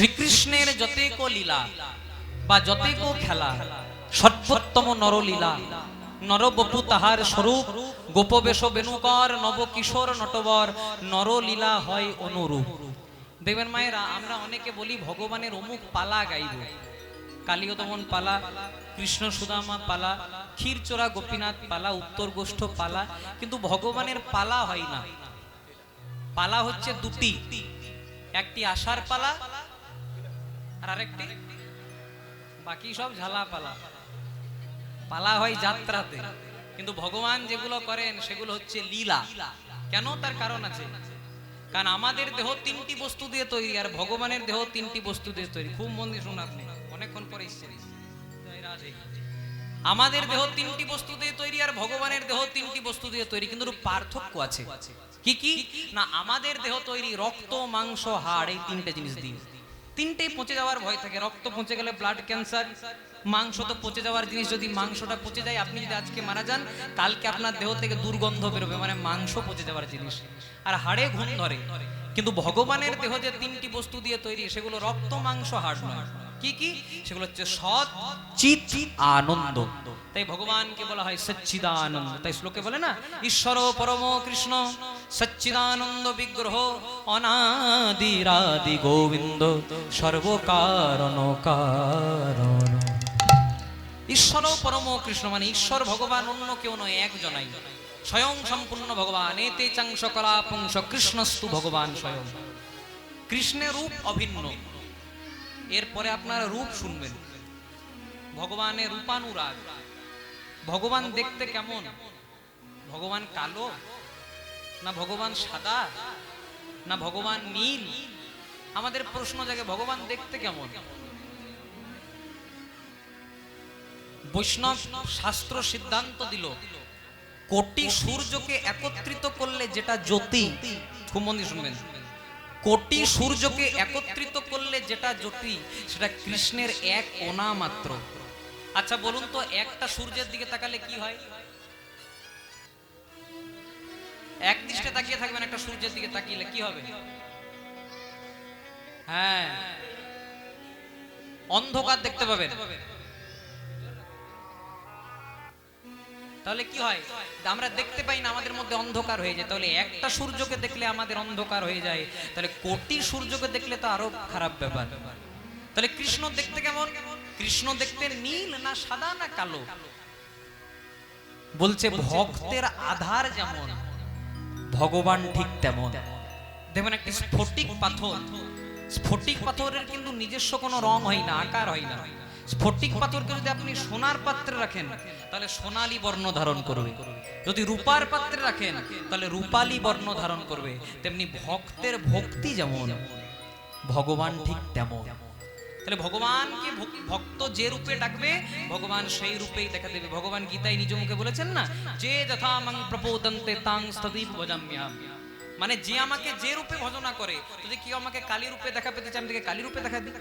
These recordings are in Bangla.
শ্রীকৃষ্ণের যতেক লীলা বা যতেক খেলা সর্বোত্তম নরলীলা, নরবপু তাহার স্বরূপ, গোপবেশ বেণুকর, নবকিশোর নটবর, নরলীলা হয় অনুরূপ। দেবেন মায়েরা, আমরা অনেকে বলি ভগবানের অমুক পালা গাইব, কালীয় দমন পালা, কৃষ্ণ সুদামা পালা, ক্ষীরচোরা গোপীনাথ পালা, উত্তর গোষ্ঠ পালা, কিন্তু ভগবানের পালা হয় না। পালা হচ্ছে দুটি, একটি আষাঢ় পালা আর আরেকটি বাকি সব ঝালা পালা। পালা হয় যাত্রাতে, কিন্তু ভগবান যেগুলো করেন সেগুলো হচ্ছে লীলা। কেন? তার কারণ আছে। কারণ আমাদের দেহ তিনটি বস্তু দিয়ে তৈরি, আর ভগবানের দেহ তিনটি বস্তু দিয়ে তৈরি। খুব মন দিয়ে শুনুন, আপনি অনেকক্ষণ পরে এসেছেন। আমাদের দেহ তিনটি বস্তু দিয়ে তৈরি, আর ভগবানের দেহ তিনটি বস্তু দিয়ে তৈরি, কিন্তু পার্থক্য আছে। কি কি না, আমাদের দেহ তৈরি রক্ত, মাংস, হাড়, এই তিনটে জিনিস দিয়ে। তিনটেই পচে যাওয়ার ভয় থাকে। রক্ত পচে গেলে ব্লাড ক্যান্সার, মাংস তো পচে যাওয়ার জিনিস, যদি মাংসটা পচে যায়, আপনি যদি আজকে মারা যান, কালকে আপনার দেহ থেকে দুর্গন্ধ বেরোবে, মানে মাংস পচে যাওয়ার জিনিস। আর হাড়ে ঘুম ধরে। কিন্তু ভগবানের দেহ যে তিনটি বস্তু দিয়ে তৈরি, সেগুলো রক্ত, মাংস, হাড় নয়। কি কি? সেগুলো হচ্ছে সৎ, চিৎ, আনন্দ। তাই ভগবানকে বলা হয় সচ্চিদানন্দ। তাই শ্লোকে বলে না, ঈশ্বর পরম কৃষ্ণ সচ্চিদানন্দ বিগ্রহ, অনাদিরাদি গোবিন্দ, সর্বকারণ কারণ। ঈশ্বর পরম কৃষ্ণ মানে ঈশ্বর ভগবান, অন্য কেউ নয়, একজনাই, স্বয়ং সম্পূর্ণ ভগবান। এতে চাংশ কলা পুংস কৃষ্ণস্তু ভগবান স্বয়ং। কৃষ্ণের রূপ অভিন্ন। এরপরে আপনারা রূপ শুনবেন। ভগবানের রূপানুরাগ। ভগবান দেখতে কেমন? ভগবান কালো, না ভগবান সাদা, না ভগবান নীল? আমাদের প্রশ্ন জাগে, ভগবান দেখতে কেমন? বৈষ্ণব শাস্ত্র সিদ্ধান্ত দিল, কোটি সূর্যকে একত্রিত করলে যেটা জ্যোতি, খুব মন দিয়ে শুনবেন, কোটি সূর্যকে একত্রিত করলে যেটা জ্যোতি, সেটা কৃষ্ণের এক কোণা মাত্র। আচ্ছা বলুন তো, একটা সূর্যের দিকে তাকালে কি হয়? এক দৃষ্টে তাকিয়ে থাকবেন, একটা সূর্যের দিকে তাকিয়ে কি হবে? হ্যাঁ, অন্ধকার দেখতে পাবেন। তাহলে কি হয়? আমরা দেখতে পাই না, আমাদের মধ্যে অন্ধকার হয়ে যায়। তাহলে একটা সূর্যকে দেখলে আমাদের অন্ধকার হয়ে যায়, তাহলে কোটি সূর্যকে দেখলে তো আরো খারাপ ব্যাপার। তাহলে কৃষ্ণ দেখতে কেমন? কৃষ্ণ দেখতে নীল, না সাদা, না কালো? বলছে ভক্তের আধার যেমন, ভগবান ঠিক তেমন। দেখবেন একটা স্ফটিক পাথর, স্ফটিক পাথরের কিন্তু নিজস্ব কোনো রং হয় না, আকার হয় না। স্ফটিক পাথরকে যদি আপনি সোনার পাত্রে রাখেন, তাহলে সোনালী বর্ণ ধারণ করবে। যদি রূপার পাত্রে রাখেন, তাহলে রূপালী বর্ণ ধারণ করবে। তেমনি ভক্তের ভক্তি যেমন, ভগবান ঠিক তেমন। তাহলে ভগবানকে ভক্ত যে রূপে ডাকবে, ভগবান সেই রূপেই দেখা দেবে। ভগবান গীতায় নিজ মুখে বলেছেন না, যে যথা মাং প্রপোদন্তে তাং তদেব ভজাম্যহম। মানে যে আমাকে যে রূপে ভজনা করে, যদি কেউ আমাকে কালী রূপে দেখা পেতে চায়, আমি তাকে কালী রূপে দেখা দিই।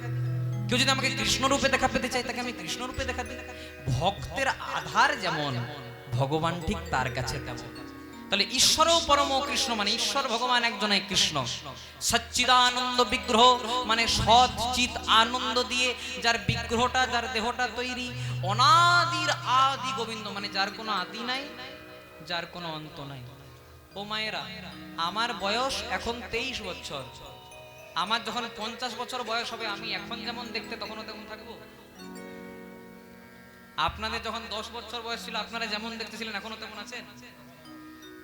কেউ যদি আমাকে কৃষ্ণ রূপে দেখা পেতে চায়, তাকে আমি কৃষ্ণ রূপে দেখা দিই। ভক্তের আধার যেমন, ভগবান ঠিক তার কাছে তেমন। তাহলে ঈশ্বর পরম কৃষ্ণ মানে ঈশ্বর ভগবান একজনই কৃষ্ণ। সচ্চিদানন্দ বিগ্রহ মানে সৎ চিৎ আনন্দ দিয়ে যার বিগ্রহটা, যার দেহটা তৈরি। অনাদির আদি গোবিন্দ মানে যার কোনো আদি নাই, যার কোনো অন্ত নাই। ও মায়েরা, আমার বয়স এখন 23 বছর। আমার যখন 50 বছর বয়স হবে, আমি এখন যেমন দেখতে তখনও তেমন থাকবো? আপনাদের যখন 10 বছর বয়স ছিল, আপনারা যেমন দেখতেছিলেন এখনো তেমন আছেন?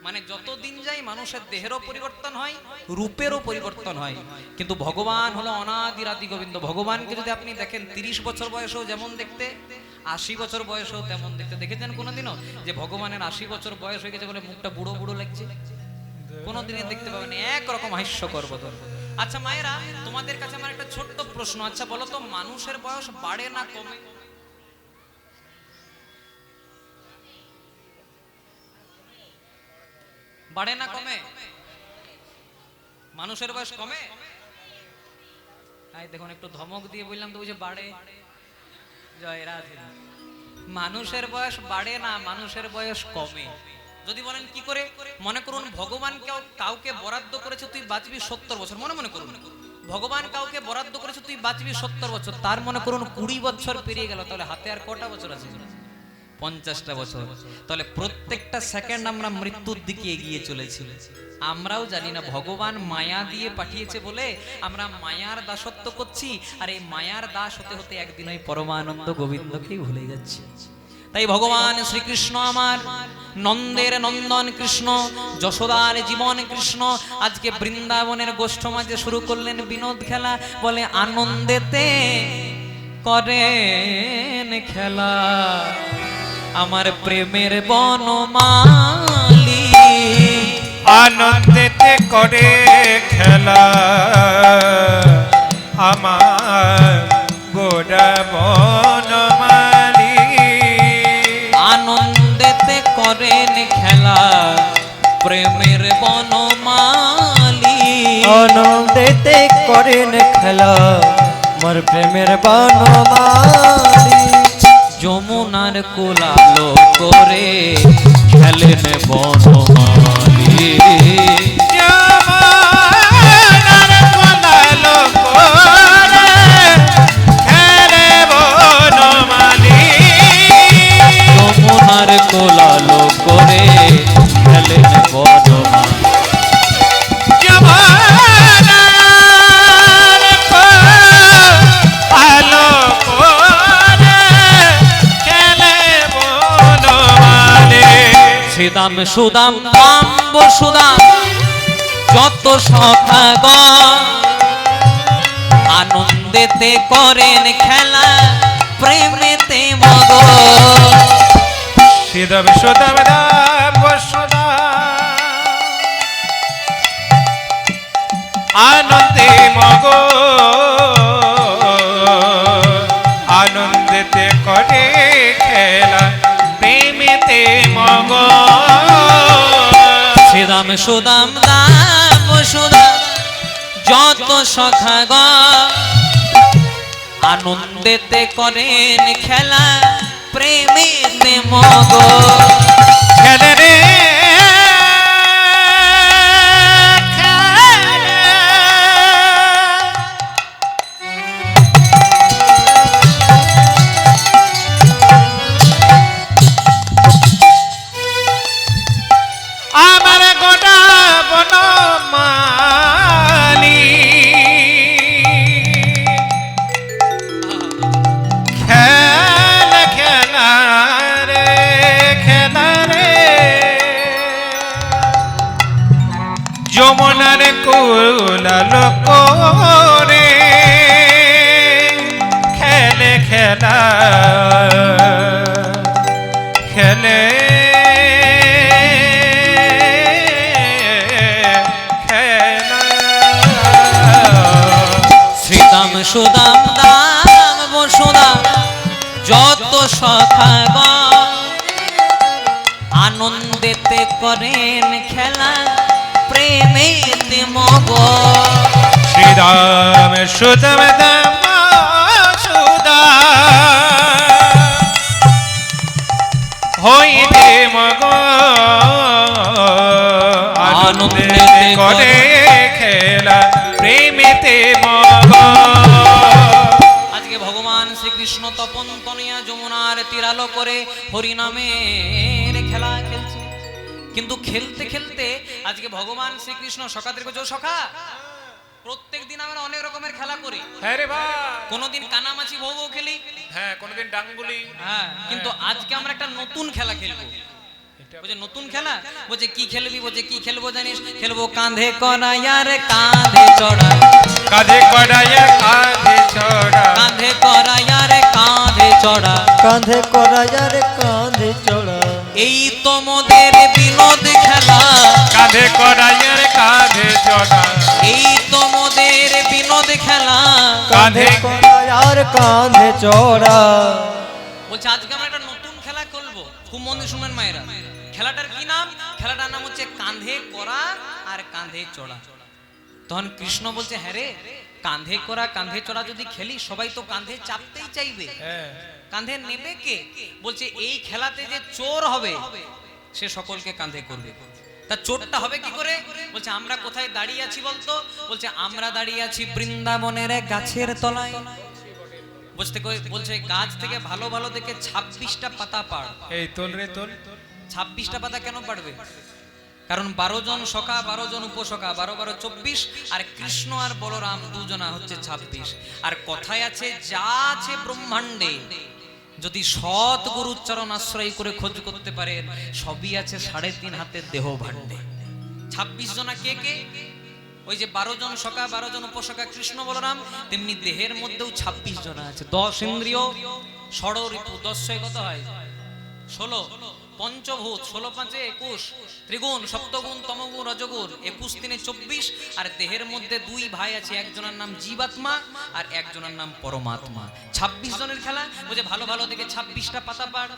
মানে যত দিন যায় মানুষের দেহেরও পরিবর্তন হয়, রূপেরও পরিবর্তন হয়। কিন্তু ভগবান হলো অনাদিরাদি গোবিন্দ। ভগবানকে যদি আপনি দেখেন 30 বছর বয়সেও যেমন দেখতে, 80 বছর বয়সেও তেমন দেখতে। দেখেছেন কোনোদিনও যে ভগবানের 80 বছর বয়স হয়ে গেছে বলে মুখটা বুড়ো বুড়ো লাগছে? কোনোদিনই দেখতে পাবেন, একরকম হাস্যকর বদল। আচ্ছা মায়েরা, তোমাদের কাছে আমার একটা ছোট্ট প্রশ্ন। আচ্ছা বলো তো, মানুষের বয়স বাড়ে না কমে? বাড়ে না কমে? মানুষের বয়স কমে? দেখুন, একটু ধমক দিয়ে বললাম তো, বুঝে বাড়ে। জয় রাধে। মানুষের বয়স বাড়ে না, মানুষের বয়স কমে। যদি বলেন কি করে, মনে করুন ভগবান কাউকে বরাদ্দ করেছে, তুই বাঁচবি 70 বছর, মনে মনে করুন ভগবান কাউকে বরাদ্দ করেছে তুই বাঁচবি 70 বছর, তার মনে করুন 20 বছর পেরিয়ে গেল, তাহলে হাতে আর কটা বছর আছে? 50টা বছর। তাহলে প্রত্যেকটা সেকেন্ড আমরা মৃত্যুর দিকে এগিয়ে চলেছি। আমরাও জানি না ভগবান মায়া দিয়ে পাঠিয়েছে বলে আমরা মায়ার দাসত্ব করছি, আর এই মায়ার দাস হতে হতে একদিন ওই পরমানন্দ গোবিন্দকেই ভুলে যাচ্ছি। তাই ভগবান শ্রীকৃষ্ণ আমার নন্দের নন্দন কৃষ্ণ, যশোদার জীবন কৃষ্ণ, আজকে বৃন্দাবনের গোষ্ঠ মাঝে শুরু করলেন বিনোদ খেলা। বলে আনন্দেতে করেন খেলা আমার প্রেমের বনমালী, আনন্দেতে করে খেলা আমার গোড়া বনমালী, আনন্দেতে করেন খেলা প্রেমের বনমালী, আনন্দেতে করেন খেলা মোর প্রেমের বনমালী, যমুনার কোলালো করে খেলেন বনমালী, যমুনার কোলালো করে খেলে বনমালী, যমুনার কোলালো করে খেলেন বনমালী, শ্রীদাম সুদাম দাম বসুদাম যত সখাগণ আনন্দেতে করেন খেলা প্রেমেতে মগন, শ্রীদাম সুদাম দাম বসুদাম আনন্দে মগন, আনন্দেতে করে খেলা প্রেমেতে মগন, শ্রীদাম সুদাম দাম বসুদাম যত সখাগণ আনন্দেতে করেন খেলা প্রেমেতে মগন, খেলে রে আমার গোটা বনমালী, খেলা খেলা রে খেলা রে, যমুনার কোলালো করে খেলে খেলা খেলে শ্রীদাম সুদাম দাম বসুদাম যত সখাগণ আনন্দেতে করেন খেলা প্রেমেতে মগন, শ্রীরাম সুদাম দাম সুদাম হইতে মগন, আনন্দেতে করে খেলা প্রেমেতে মগন। আজকে ভগবান শ্রীকৃষ্ণ তপন তনয়া যমুনার তীরালো করে হরিনামের খেলা খেলছে। কিন্তু খেলতে খেলতে আজকে ভগবান শ্রীকৃষ্ণ সখাদেরকে যে সখা প্রত্যেক দিন আমরা অনেক রকমের খেলা করি। হ্যাঁ রে ভাই, কোনোদিন কানামাছি ভৌ ভৌ খেলি, হ্যাঁ কোনদিন ডাঙ্গুলি, হ্যাঁ, কিন্তু আজকে আমরা একটা নতুন খেলা খেলবো। বলছে নতুন খেলা, বলছে কি খেলবি? বলছে কি খেলবো জানিস? খেলবো কাঁধে করাইয়া রে কাঁধে চড়া, কাঁধে কড়াইয়া কাঁধে চড়া, কাঁধে করাইয়া রে কাঁধে চড়া, কাঁধে করাইয়া রে কাঁধে চড়া, এই তোমাদের বিনোদ খেলা, কাঁধে কড়াইয়া রে কাঁধে চড়া, এই তোমাদের বিনোদ খেলা। কাঁধে করাইয়ার কাঁধে চড়া, বলছে আজকে আমরা একটা নতুন খেলা করবো, খুব মন দিয়ে শুনবেন মায়েরা। খেলাটার কি নাম? খেলাটার নাম হচ্ছে কাঁধে করা আর কাঁধে চড়া। তখন কৃষ্ণ বলছে হ্যাঁ রে, কাঁধে করা কাঁধে চড়া যদি খেলি সবাই তো কাঁধে চাপতেই চাইবে, কাঁধে নেবে কে? বলছে এই খেলাতে যে চোর হবে সে সকলকে কাঁধে করবে। তা চোরটা হবে কি করে? বলছে আমরা কোথায় দাঁড়িয়ে আছি বলতো? বলছে আমরা দাঁড়িয়ে আছি বৃন্দাবনের এক গাছের তলায়। বলছে গাছ থেকে ভালো ভালো দেখে 26টা পাতা পাড়। এই তোল রে তোল। 26টা পাতা কেন পাড়বে? কারণ 12 জন সখা 12 জন উপসখা 12 12 24, আর কৃষ্ণ আর বলরাম দুজনা হচ্ছে 26। আর কথায় আছে যা আছে ব্রহ্মাণ্ডে যদি সৎ গুরু চরণ আশ্রয় করে খোঁজ করতে পারেন সবই আছে 3.5 হাতের দেহ ভাণ্ডে। 26 জনা কে কে? ওই যে 12 জন সখা 12 জন উপসখা কৃষ্ণ বলরাম, তেমনি দেহের মধ্যেও 26 জনা আছে। 10 ইন্দ্রিয়, ষড় ঋতু, 10 6 কত হয়? 16, পঞ্চভূত 16 5 21, ত্রিগুণ সপ্তগুণ তমগুণ রজগুণ 21 3 24। আর দেহের মধ্যে 2 ভাই আছে, একজনের নাম জীবাত্মা আর একজনের নাম পরমাত্মা। 26 জনের খেলা। বুঝে ভালো ভালো দেখে 26টা পাতা পাড়।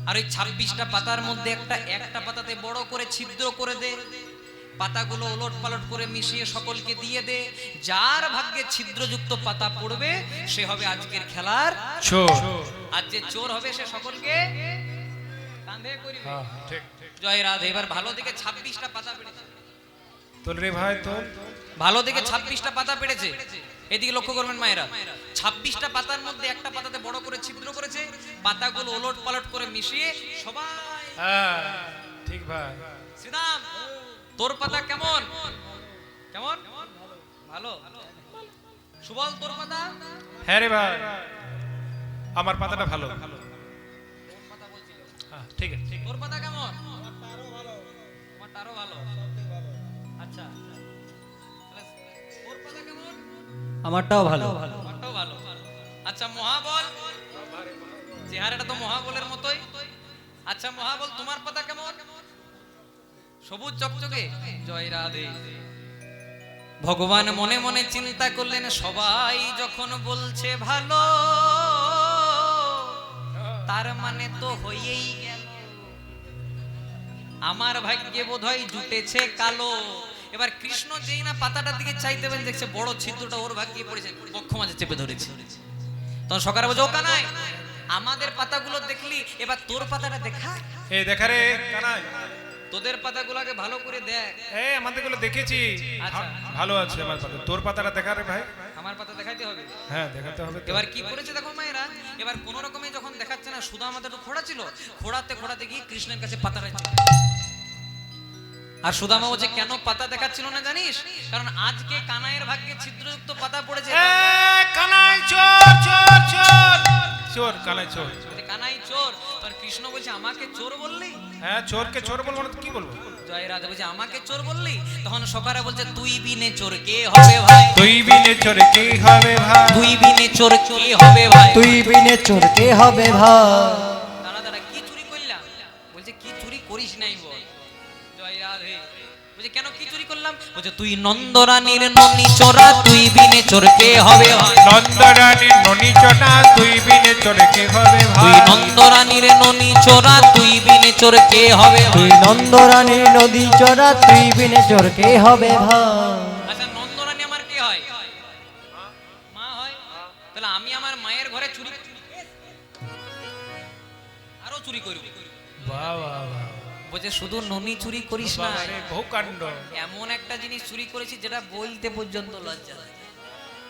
আর ওই 26টা পাতার মধ্যে একটা পাতাতে বড় করে ছিদ্র করে দে, পাতাগুলো ওলট পালট করে মিশিয়ে সকলকে দিয়ে দে। যার ভাগ্যে ছিদ্রযুক্ত পাতা পড়বে সে হবে আজকের খেলার চোর। আর যে চোর হবে সে সকলকে কাঁধে করিবে। হ্যাঁ ঠিক। জয় রাধে। এবার ভালো দেখে 26টা পাতা পেড়েছে। তোল রে ভাই তোল। ভালো দেখে 26টা পাতা পেড়েছে। এদিকে লক্ষ্য করবেন মায়েরা, 26টা পাতার মধ্যে একটা পাতাতে বড় করে ছিদ্র করেছে, পাতাগুলো ওলট পালট করে মিশিয়ে সবাই। হ্যাঁ ঠিক ভাই। শ্রীরাম তোর পাতা কেমন? কেমন? ভালো। সুবল তোর পাতা? হ্যাঁ রে ভাই আমার পাতাটা ভালো। হ্যাঁ ঠিক আছে। তোর পাতা কেমন? তোমারটারও ভালো। আচ্ছা তোর পাতা কেমন? আমারটাও ভালো। তোমারটাও ভালো। আচ্ছা মহাবল, চেহারাটা তো মহাবলের মতোই। আচ্ছা মহাবল তোমার পাতা কেমন? সবুজ চকচকে। জয় রাধে। ভগবান মনে মনে চিন্তা করলেন সবাই যখন বলছে ভালো তার মানে তো হয়েই গেল, আমার ভাগ্যে বোধহয় জুটেছে কালো। এবার কৃষ্ণ যেই না পাতাটার দিকে চাইতে পারেন দেখছে বড় ছিদ্রটা ওর ভাগ্যে পড়েছে, বক্ষ মাঝে চেপে ধরেছে। তখন সকালে বলছে ও কানাই আমাদের পাতাগুলো দেখলি, এবার তোর পাতাটা দেখা। এই দেখা রে কানাই, তোদের পাতাগুলোকে ভালো করে দেখ। এই আমাদের গুলো দেখেছি। আচ্ছা। ভালো আছে আমার পাতা। তোর পাতাটা দেখা রে ভাই। আমার পাতা দেখাইতে হবে। হ্যাঁ দেখাতে হবে তো। এবার কি করেছে দেখো মায়েরা, এবার কোন রকমে যখন দেখাচ্ছে না, সুধা আমাদের একটু খোড়া ছিল, খোড়াতে খোড়াতে গিয়ে কৃষ্ণের কাছে পাতা রাখছে। আর সুদামা বলছে কেন পাতা দেখাচ্ছিল না জানিস? কারণ আজকে কানাইয়ের ভাগ্যে ছিদ্রযুক্ত পাতা পড়েছে। কানাই চোর চোর চোর চোর কানাই চোর। কানাই চোর। আর কৃষ্ণ বলছে আমাকে চোর বললি? হ্যাঁ চোরকে চোর বলবো না তো কি বলবো? জয় রাধা। বলছে আমাকে চোর বললি? তখন সকারে বলছে তুই বিনে চোর কে হবে ভাই? তুই বিনে চোর কি হবে ভাই? তুই বিনে চোর কে হবে ভাই? তুই বিনে চোর কে হবে ভাই? দাঁড়া দাঁড়া কি চুরি করলাম? বলছে কি চুরি করিস নাই বল। জয় রাধে। বলছে কেন কি চুরি করলাম? বলছে তুই নন্দরানীর ননি চোরা, তুই বিনে চোর কে হবে ভাই? নন্দরানীর ননি চোরা, তুই বিনে চোর কি হবে ভাই? তুই নন্দরানীর ননি চোরা, তুই বিনে চোর কে হবে ভাই? তুই নন্দরানীর নদী চড়া, তুই বিনে চোর কে হবে ভাই? আচ্ছা নন্দরানী আমার কে হয়? মা হয়। তাহলে আমি আমার মায়ের ঘরে চুরি আরো চুরি করব। বাহ বাহ বাহ। বলছে শুধু ননি চুরি করিস না, বাবারে বহু কাণ্ড। এমন একটা জিনিস চুরি করেছি যেটা বলতে পর্যন্ত লজ্জা লাগে।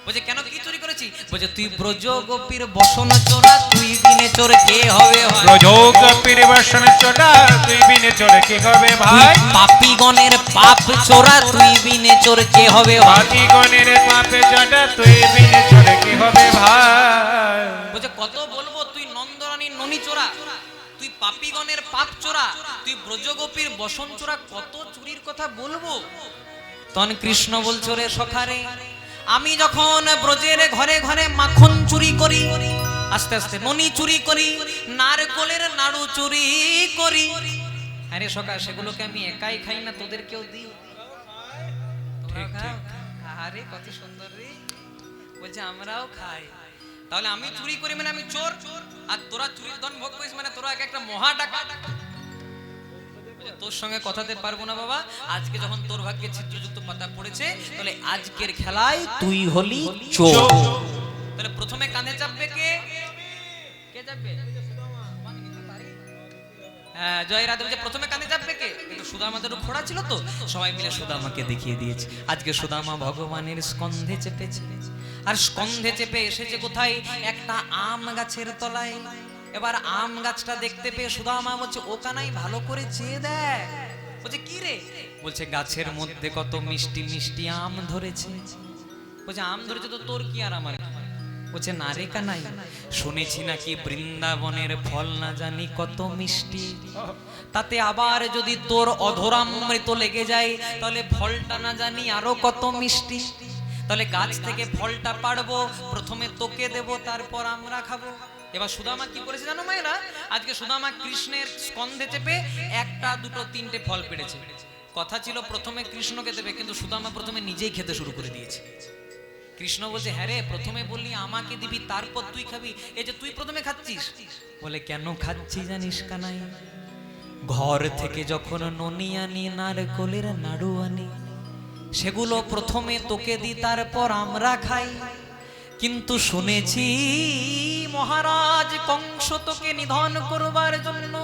বলছে কেন কি চুরি করেছি? বলছে তুই ব্রজ গোপীর বসন চোরা, তুই বিনে চোর কে হবে ভাই? ব্রজ গোপীর বসন চোরা, তুই বিনে চোর কি হবে ভাই? পাপীগণের পাপ চোরা, তুই বিনে চোর কে হবে ভাই? পাপীগণের পাপে চোরা, তুই বিনে চোর কি হবে ভাই? বলছে কত বলবো, তুই নন্দরানীর ননি চোরা, তুই পাপীগণের পাপ চোরা, তুই ব্রজগোপীর বসন চোরা, কত চুরির কথা বলবো। তখন কৃষ্ণ বলছো রে সখারে, আমি যখন ব্রজের ঘরে ঘরে মাখন চুরি করি, আস্তে আস্তে ননি চুরি করি, নারকলের নাড়ু চুরি করি, আরে সখা সেগুলোকে আমি একাই খাই না, তোদেরকেও দিই। তোমরাও খাও? আরে কত সুন্দর রে। বলছে আমরাও খাই। তাহলে আমি চুরি করি মানে আমি চোর, আর তোরা চুরির ধন ভোগ করিস মানে তোরা একটা মহা ডাকাত। তোর সঙ্গে কথাতে পারবো না বাবা, আজকে যখন তোর ভাগ্যে ছিদ্রযুক্ত পাতা পড়েছে তাহলে আজকের খেলায় তুই হলি চোর। তাহলে প্রথমে কাঁধে চাপবে কে? কে চাপবে? জয় রাধে বলছে প্রথমে কাঁধে চাপবে কে, কিন্তু সুদামাদের খোড়া ছিল তো, সবাই মিলে সুদামাকে দেখিয়ে দিয়েছে। আজকে সুদামা ভগবানের স্কন্ধে চেপেছে, আর স্কন্ধে চেপে এসেছে কোথায়, একটা আম গাছের তলায়। এবার আম গাছটা দেখতে পেয়ে সুদামা বলছে ও কানাই ভালো করে চেয়ে দেখ। বলছে কি রে, বলছে গাছের মধ্যে কত মিষ্টি মিষ্টি আম ধরেছে। বলছে আম ধরেছে তো তোর কি আর আমার কি? বলছে না রে কানাই, শুনেছি নাকি বৃন্দাবনের ফল না জানি কত মিষ্টি, তাতে আবার যদি তোর অধরামৃত লেগে যায় তাহলে ফলটা না জানি আরো কত মিষ্টি। তাহলে গাছ থেকে ফলটা পাড়বো, প্রথমে তোকে দেব, তারপর আমরা খাবো। এবার সুদামা কি করেছে জানো মায়েরা, আজকে সুদামা কৃষ্ণের স্কন্ধে চেপে একটা দুটো তিনটে ফল পেড়েছে। কথা ছিল প্রথমে কৃষ্ণকে দেবে, কিন্তু সুদামা প্রথমে নিজেই খেতে শুরু করে দিয়েছে। কৃষ্ণ বলছে হ্যাঁ রে, প্রথমে বললি আমাকে দিবি তারপর তুই খাবি, এই যে তুই প্রথমে খাচ্ছিস। বলে কেন খাচ্ছি জানিস কানাই, ঘর থেকে যখন ননি আনি নারকলের নাড়ু আনি, সেগুলো প্রথমে তোকে দি তারপর আমরা খাই। কিন্তু শুনেছি মহারাজ কংস তোকে নিধন করবার জন্য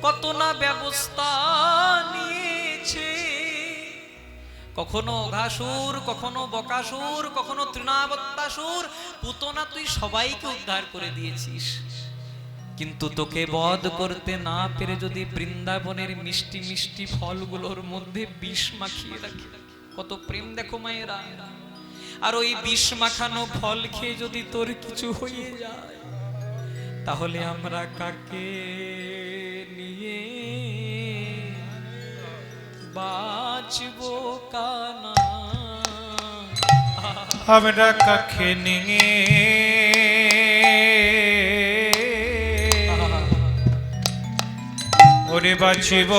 কত না ব্যবস্থা নিয়েছে, কখনো অঘাসুর, কখনো বকাসুর, কখনো তৃণাবত্তাসুর, পুতনা তুই সবাইকে উদ্ধার করে দিয়েছিস। কিন্তু তোকে বধ করতে না পেরে যদি বৃন্দাবনের মিষ্টি মিষ্টি ফলগুলোর মধ্যে বিষ মাখিয়ে রাখি, কত প্রেম দেখো মায়েরা। আর ওই বিষ মাখানো ফল খেয়ে যদি তোর কিছু হয়ে যায়, তাহলে আমরা কাকে নিয়ে বাঁচবো কানা? আমরা কাকে নিয়ে ওরে বাঁচিব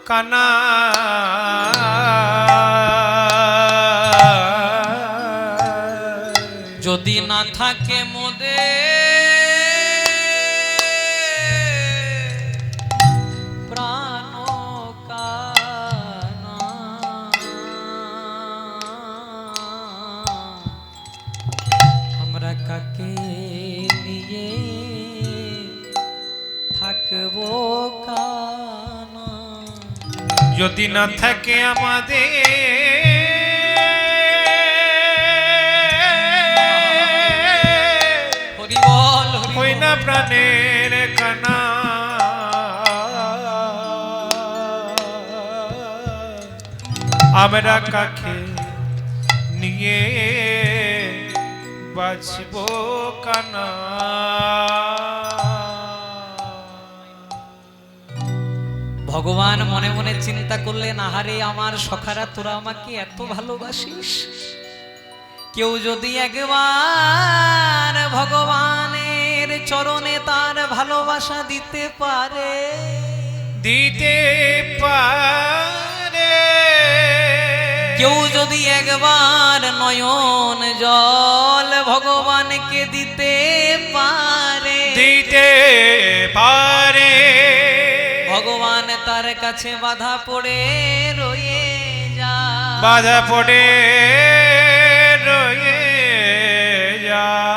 কানা? যদি না থাকে মোদে প্রাণ কানা, আমরা কাকে নিয়ে থাকবো কানা? যদি না থাকে আমাদের হরি বল, হরি হই বল। না প্রাণের কানা, আমরা কাকে নিয়ে বাঁচব কানা? ভগবান মনে মনে চিন্তা করলেন, আহারে আমার সখারা তোরা আমাকে এত ভালোবাসিস, কেউ যদি একবার ভগবানের চরণে তার ভালোবাসা দিতে পারে, দিতে পারে, কেউ যদি একবার নয়ন জল ভগবানকে দিতে পারে, দিতে পারে, ভগবান তার কাছে বাধা পড়ে রয়ে যায়, বাধা পড়ে রয়ে যায়।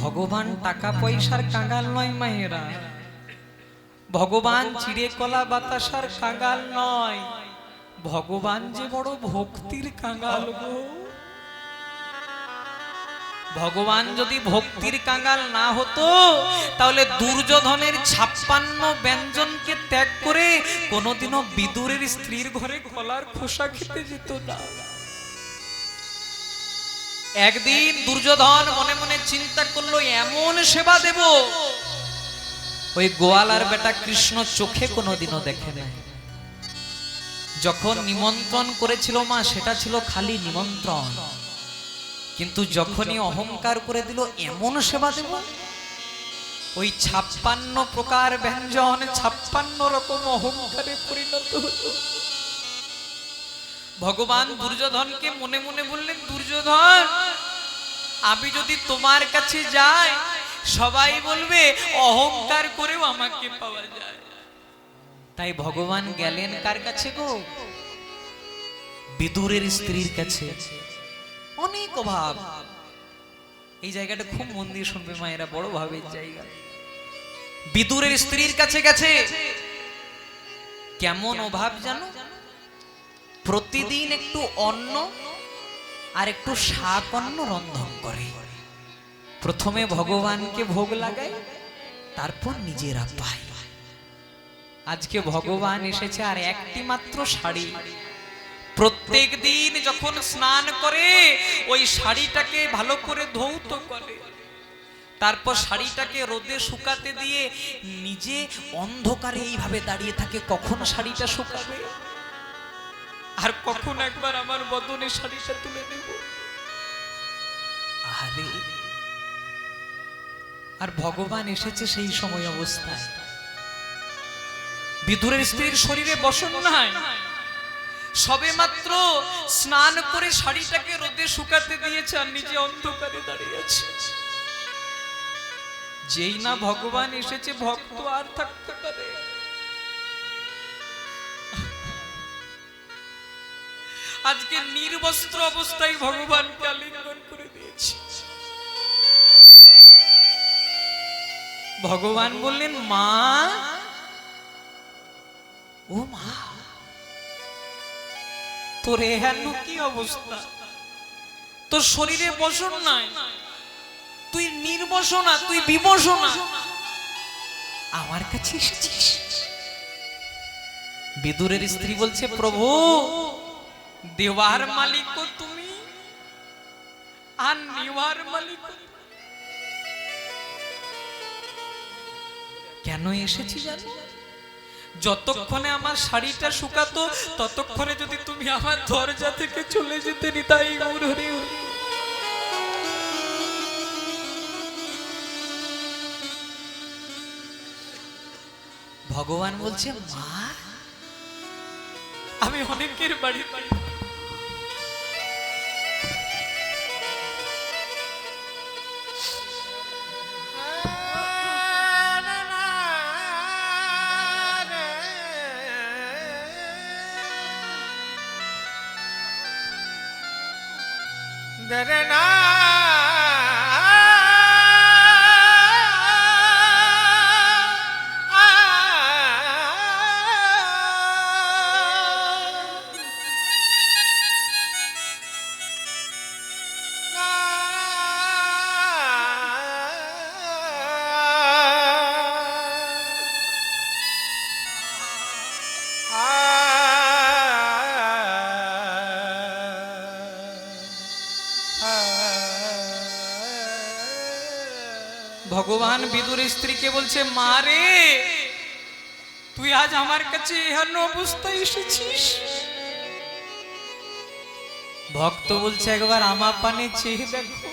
ভগবান টাকা পয়সার কাঙাল নয় মায়েরা, ভগবান চিড়ে কলা বাতাসার কাঙাল নয়, ভগবান যে বড় ভক্তির কাঙাল গো। ভগবান যদি ভক্তির কাঙাল না হতো, তাহলে দুর্যোধনের 56 ব্যঞ্জনকে ত্যাগ করে কোনোদিনও বিদুরের স্ত্রীর ঘরে কলার খোসা খেতে যেত না। একদিন দুর্যোধন মনে মনে চিন্তা করলো, এমন সেবা দেব ওই গোয়ালার বেটা কৃষ্ণ চোখে কোনোদিনও দেখে নাই। যখন নিমন্ত্রণ করেছিল মা, সেটা ছিল খালি নিমন্ত্রণ, কিন্তু যখনই অহংকার করে দিল এমন সেবা দেব, ওই 56 প্রকার ব্যঞ্জন 56 রকম অহংকারে পরিণত হলো। ভগবান দুর্যোধনকে মনে মনে বললেন, দুর্যোধন আমি যদি তোমার কাছে যাই, সবাই বলবে অহংকার করেও আমাকে পাওয়া যায়। তাই ভগবান গেলেন কার কাছে গো? বিদুরের স্ত্রীর কাছে। অনেক অভাব, এই জায়গাটা খুব মন দিয়ে শুনবে মায়েরা, বড় ভাবের জায়গা। বিদুরের স্ত্রীর কাছে গেছে, কেমন অভাব জানো, প্রতিদিন একটু অন্ন আর একটু শাক অন্ন রন্ধন করে, প্রথমে ভগবানকে ভোগ লাগায়, তারপর নিজেরা পায়। আজকে ভগবান এসেছে আর একটি মাত্র শাড়ি, প্রত্যেক দিন যখন স্নান করে ওই শাড়িটাকে ভালো করে ধৌত করে, তারপর শাড়িটাকে রোদে শুকাতে দিয়ে নিজে অন্ধকারে এইভাবে দাঁড়িয়ে থাকে, কখন শাড়িটা শুকাবে আর কখন একবার আমার বদনে শাড়িটা তুলে নেব। আরে আর ভগবান এসেছে সেই সময় অবস্থায়। বিদুরের স্ত্রীর শরীরে বসন নাই, সবে মাত্র স্নান করে শাড়িটাকে রোদে শুকাতে দিয়েছে আর নিজে অন্ধকারে দাঁড়িয়ে আছে। যেই না ভগবান এসেছে, ভক্ত আর থাকতে পারে? আজকে নির্বস্ত্র অবস্থায় ভগবানকে আলিঙ্গন করে দিয়েছে। ভগবান বললেন, মা, ও মা, তোর এহেন কি অবস্থা, তোর শরীরে বসন নাই, তুই নির্বসনা, তুই বিবসনা, আমার কাছে এসেছিস। বিদুরের স্ত্রী বলছে, প্রভু, দেওয়ার মালিক তুমি আর নেওয়ার মালিক। কেন এসেছি জানো? যতক্ষণে আমার শাড়িটা শুকাতো ততক্ষণে যদি তুমি আমার দরজা থেকে চলে যেতে নিতাই গৌর হরি হরি। ভগবান বলছে, মা, আমি অনেকের বাড়ি ভগবান বিদুরের স্ত্রীকে বলছে, মা রে, তুই আজ আমার কাছে এহেন অবস্থায় এসেছিস। ভক্ত বলছে, একবার আমার পানে চেয়ে দেখো,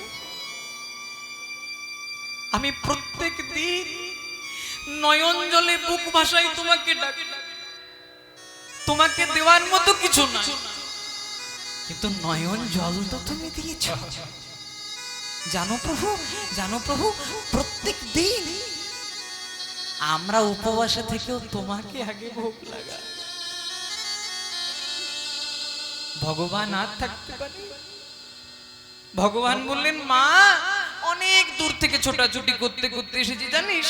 আমি প্রত্যেক দিন নয়ন জলে বুক ভাসাই তোমাকে ডাকি, তোমাকে দেওয়ার মতো কিছু না, কিন্তু নয়ন জল তো তুমি দিয়েছ। জানো প্রভু, জানো প্রভু, প্রত্যেক দিন আমরা উপবাসে থেকেও তোমাকে আগে ভোগ লাগা। ভগবান আর থাকতে পারে? ভগবান বললেন, মা, অনেক দূর থেকে ছোটাছুটি করতে করতে এসেছি জানিস,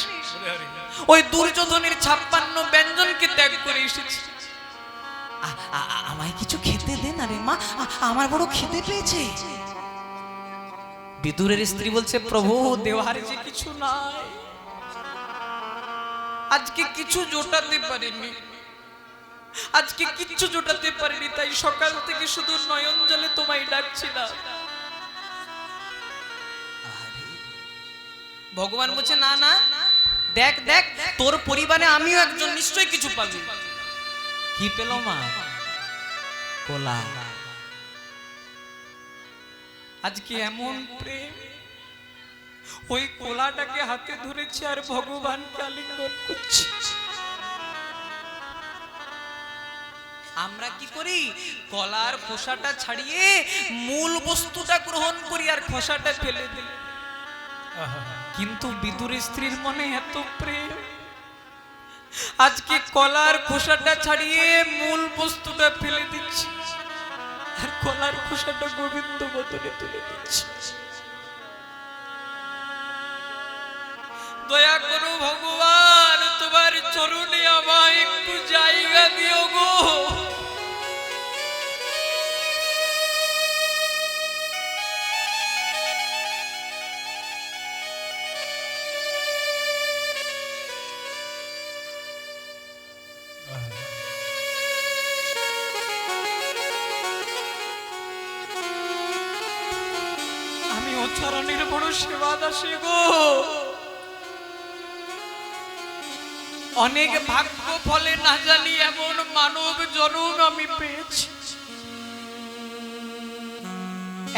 ওই দুর্যোধনের 56 ব্যঞ্জনকে ত্যাগ করে এসেছি। আমায় কিছু খেতে দে না রে মা, আমার বড় খেতে পেয়েছে। বিদুরের স্ত্রী বলছে, প্রভু, দেওয়ার যে কিছু নাই, আজকে কিছু জোটাতে পারিনি, আজকে কিচ্ছু জোটাতে পারিনি, তাই সকাল থেকে শুধু নয়ন জলে তোমায় ডাকছিলাম। ভগবান বলছে, না না, দেখ দেখ, তোর পরিবারে আমিও একজন, নিশ্চয়ই কিছু পাবি। কি পেল মা? কোলা। আজকে এমন প্রেম, ওই কোলাটাকে হাতে ধরেছে আর ভগবানকে আলিঙ্গন করছে। আমরা কি করি? কলার খোসাটা ছাড়িয়ে মূল বস্তুটা গ্রহণ করি আর খোসাটা ফেলে দিই। কিন্তু বিদুরের স্ত্রীর মনে এত প্রেম, আজকে কলার খোসাটা ছাড়িয়ে মূল বস্তুটা ফেলে দিচ্ছি আর কলার খোসাটা গোবিন্দ বদনে তুলে দিচ্ছি। দয়া করো ভগবান, তোমার চরণে আমায় একটু জায়গা দিও গো। আমি ও চরণের বড় সেবা দাসী গো। অনেক ভাগ্য ফলে না জানি এমন মানব জনম আমি পেয়েছি।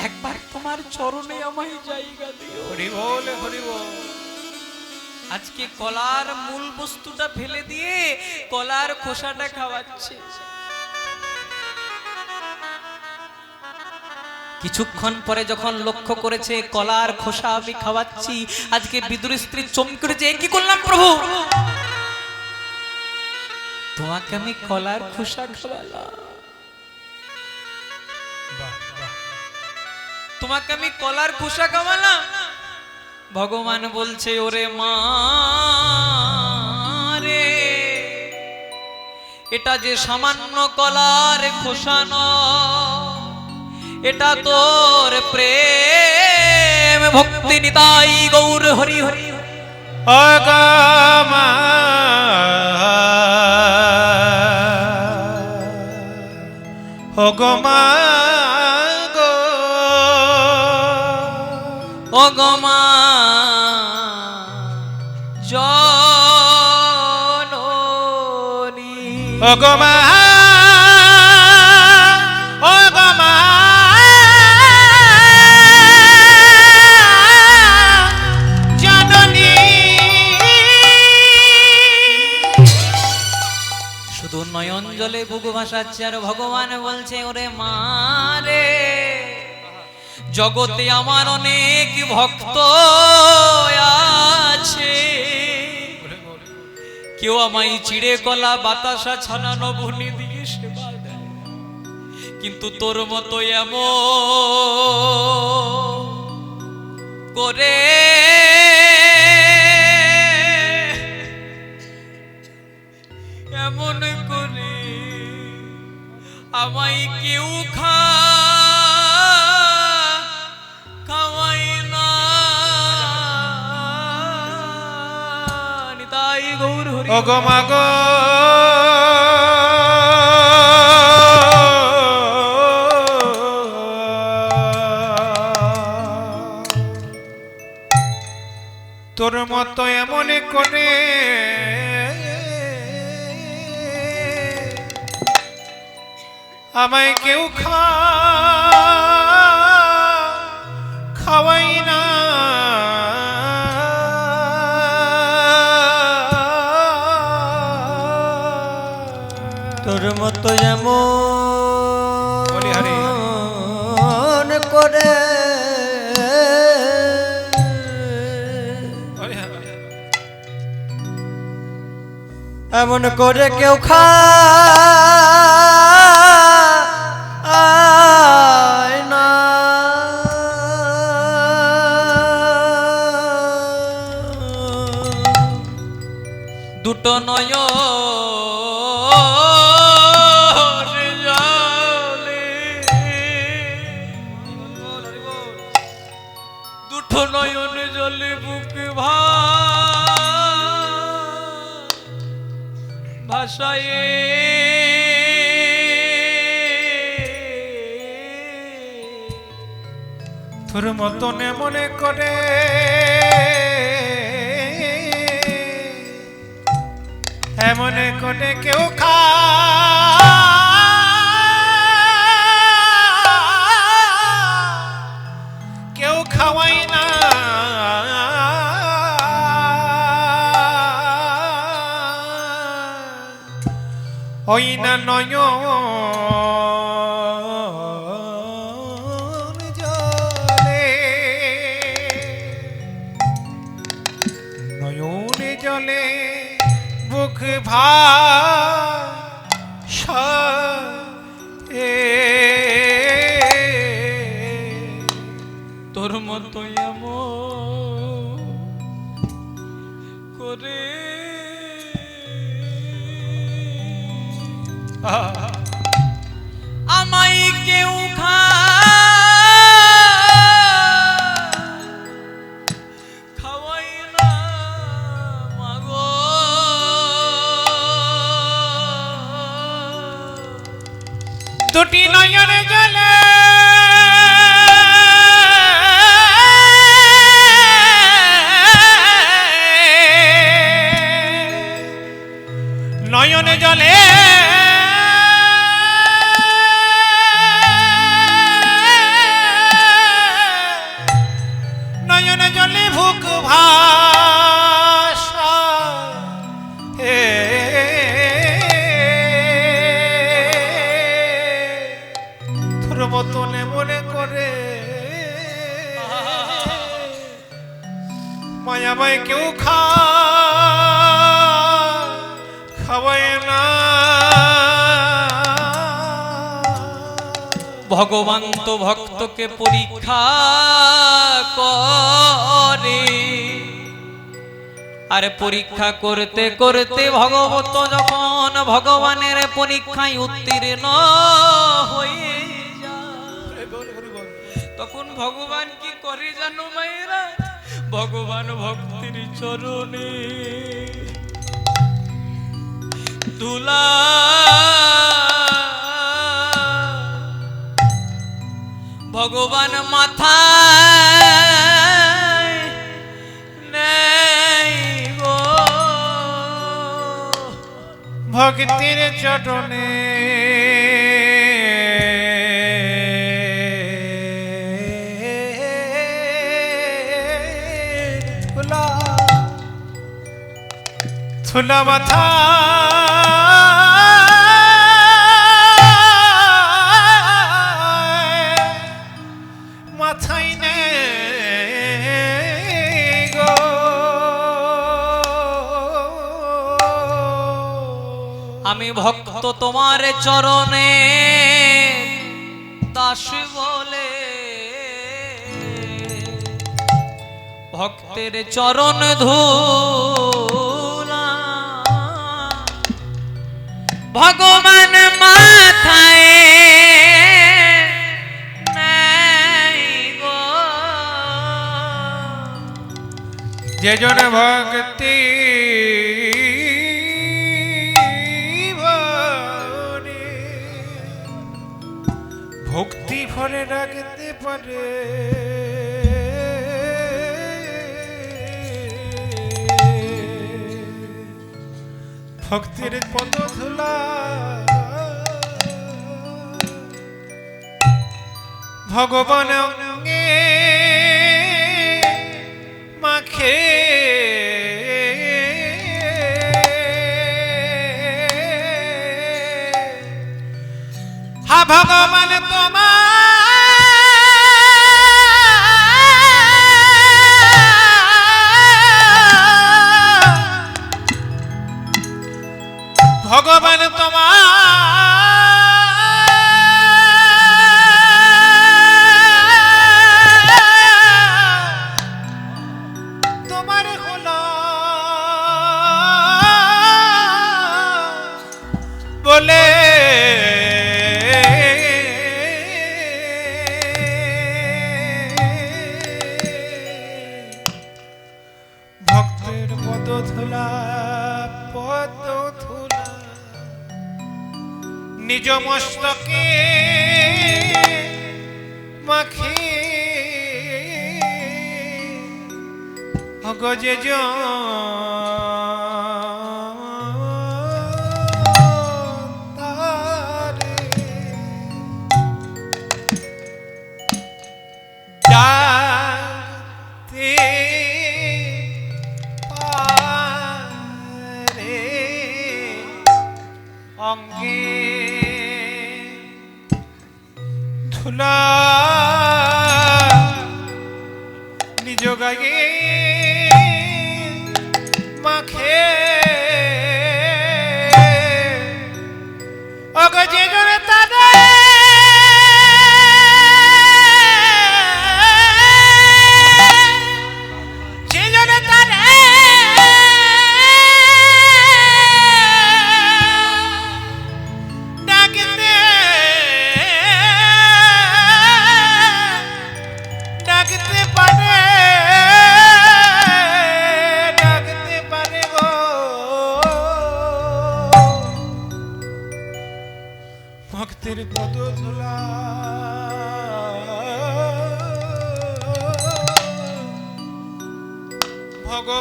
একবার তোমার চরণে আমায় জায়গা দিও। হরি বল, হরি বল। আজকে কলার মূল বস্তুটা ফেলে দিয়ে কলার খোসাটা খাওয়াচ্ছে। কিছুক্ষণ পরে যখন লক্ষ্য করেছে কলার খোসা আমি খাওয়াচ্ছি, আজকে বিদুর স্ত্রী চমকে উঠেছে, এ কি করলাম প্রভু? তোমাকে আমি কলার খোসা খাওয়ালাম, তোমাকে আমি কলার খোসা খাওয়ালাম। ভগবান বলছে, ওরে মা রে, এটা যে সামান্য কলার খোসা নয়, এটা তোর প্রেম ভক্তি নিতাই গৌর হরি হরি। ও গো মা, ও গো মা গো, ও গো মা জননী, ও গো মা, ও গো মা জননী। শুধু নয়ন জলে বুকু ভাসাচ্ছে আর ভগবান বলছে, ওরে মা রে, জগতে আমার অনেক ভক্ত আছে, কেউ আমায় চিড়ে কলা বাতাসা ছানানো বনি দিয়ে সেবা দেয়, কিন্তু তোর মতো এমন করে এমন করে আমায় কেউ খাওয়াই না। নিতাই গৌর হরি। ও গো মা গো, তোর মতো এমন করে আমায় কেউ খাওয়াই না। তোর মতো যেমন বলি হরি। করে এমন করে কেউ খায় না। দুটো নয়ন জলে, দুটো নয়ন জলে বুক ভাষায় তোর মতন মনে করে এমন করে কেউ কেউ খাওয়াই না। ওই না নয়ন জলে, নয়নে জলে বুক ভাষায় তোর মতো এমন নয়নে জলে নয়নে জলে নয়নে জলে ভুক ভাষা তোর মতনে মনে করে মায়াবাই কেউ খাওয়ায় না। ভগবান তো ভক্তকে পরীক্ষা করে, আরে পরীক্ষা করতে করতে ভগবত যখন ভগবানের পরীক্ষায় উত্তীর্ণ হয়ে যায়, তখন ভগবান কি করে জানো মায়েরা? ভগবান ভক্তির চরণে ধুলা ভগবান মাথায় নেই গো, ভক্তির চরণে ধুলা মাথা মাথায় নেই গো। আমি ভক্ত তোমার চরণে দাস বলে, ভক্তের চরণ ধুলা ভগবান মাথায় নেই গো। যে জন ভক্তি ভক্তি ফলে রাখতে পারে, ভক্তির পদ ধুলা ভগবান অঙ্গে মাখে, হা ভগবান তোমার ভগবান তোমার হলো বলে ভক্তের পদ ধুলা নিজ মস্তকে মাখে, গজে যাতে পারে অঙ্গে ধুলা নিজ গায়ে মাখে, অগজে জনে তাদের যে জনে তাদের ডাকতে ডাকতে পারে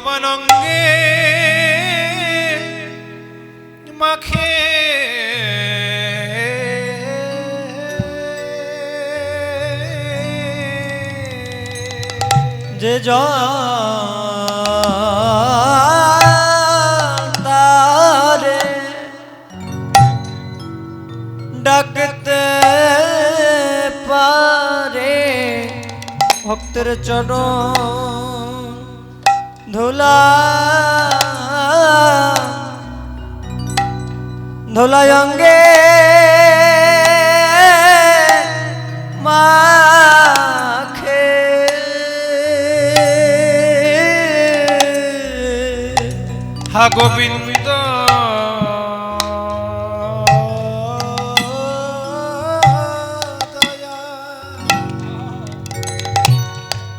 যৌবন অঙ্গে মাখে যে তারে ডাকতে পারে ভক্তের চরণ ধুলা ধুলাই অঙ্গে মাখে হা গোবিন্দ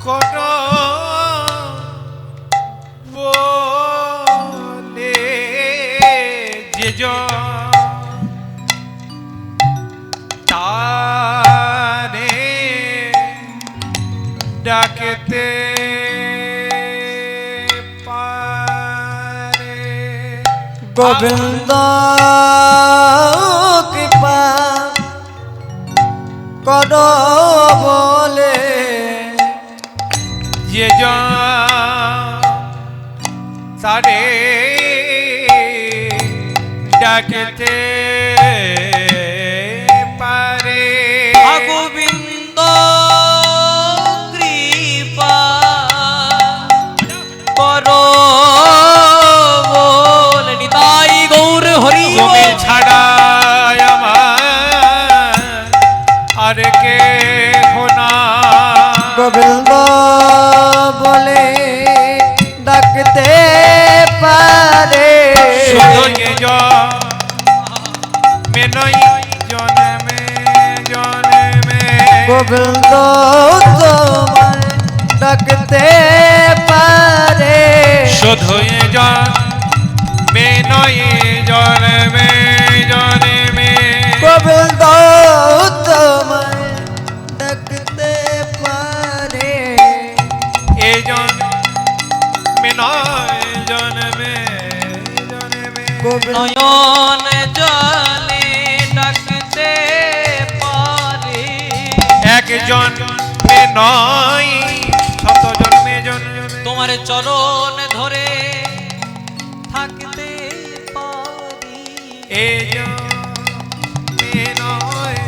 কর বলে যে তারে ডাকতে পারে গোবিন্দ কৃপা কর বলে যে তারে ডাকতে পারে গোবিন্দ কৃপা করো বলে নিতাই গৌর হরি তুমি ছাড়া আমার আর কে হোনা গোবিন্দ বলে ডাকতে পারে শুধু মেনই জনমে জনমে গোবিন্দ তোমায় ডাকতে পারে শুধু মেনই জনমে জনমে গোবিন্দ তোমায় ডাকতে পারে এই মেনই জনমে জনমে গোবিন্দ নয়ন জলে ডাকতে পারে একজন নয় শত জন্মে জন্মে তোমার চরণ ধরে থাকতে পারি এই জন্মে নয়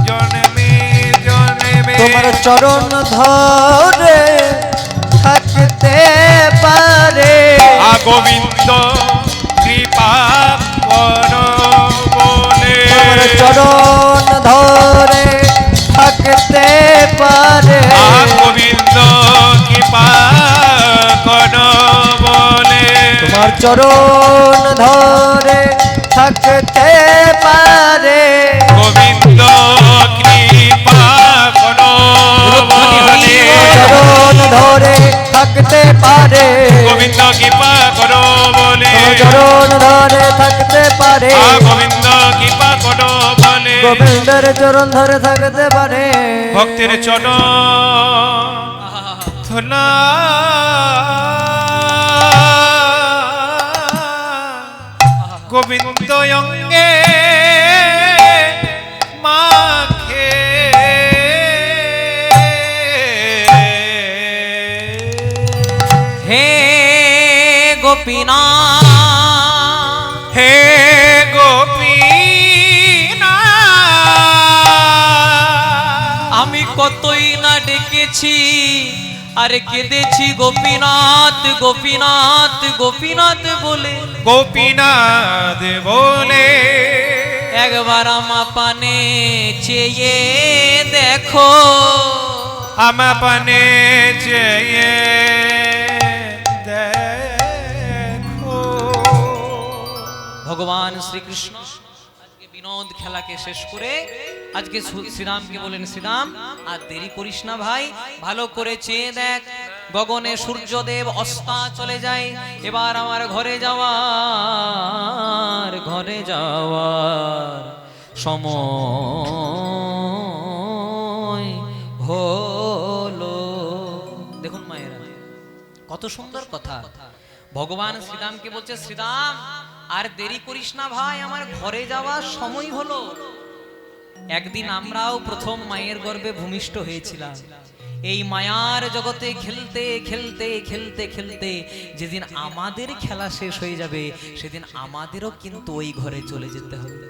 জন্মে জন্মে তোমার চরণ ধরে থাকতে পারে গোবিন্দ কৃপা কর বলে তোমার চরণ ধরে থাকতে পারে গোবিন্দ কৃপা কর বলে তোমার চরণ ধরে থাকতে পারে গোবিন্দ কৃপা কর বলে চরণ ধরে থাকতে পারে গোবিন্দ কৃপা কর বলে চরণ ধরে থাকতে পারে গোবিন্দ কৃপা কর বলে গোবিন্দের চরণ ধরে থাকতে পারে ভক্তের চরণ ধুলা গোবিন্দ অঙ্গে মাখে হে গোপীনা হে গোপীনা আমি কতই না ডেকেছি আরে কেঁদেছি গোপীনাথ গোপীনাথ গোপীনাথ বলে গোপীনাথ বলে একবার আমা পানে চেয়ে দেখো আমা পানে চেয়ে দেখো ভগবান শ্রীকৃষ্ণ আজকে বিনোদ খেলাকে শেষ করে আজকে শ্রীরামকে বলেন শ্রীরাম আর দেরি করিস না ভাই ভালো করে চেয়ে দেখ গগনে সূর্যদেব অস্তা চলে যায় এবার আমার ঘরে যাওয়ার সময় হলো দেখুন মায়েরা কত সুন্দর কথা। ভগবান শ্রীরামকে বলছে, শ্রীরাম আর দেরি করিস না ভাই, আমার ঘরে যাওয়ার সময় হলো। একদিন আমরাও প্রথম মায়ের গর্ভে ভূমিষ্ঠ হয়েছিলাম। এই মায়ার জগতে খেলতে খেলতে খেলতে খেলতে যেদিন আমাদের খেলা শেষ হয়ে যাবে, সেদিন আমাদেরও কিন্তু ওই ঘরে চলে যেতে হবে।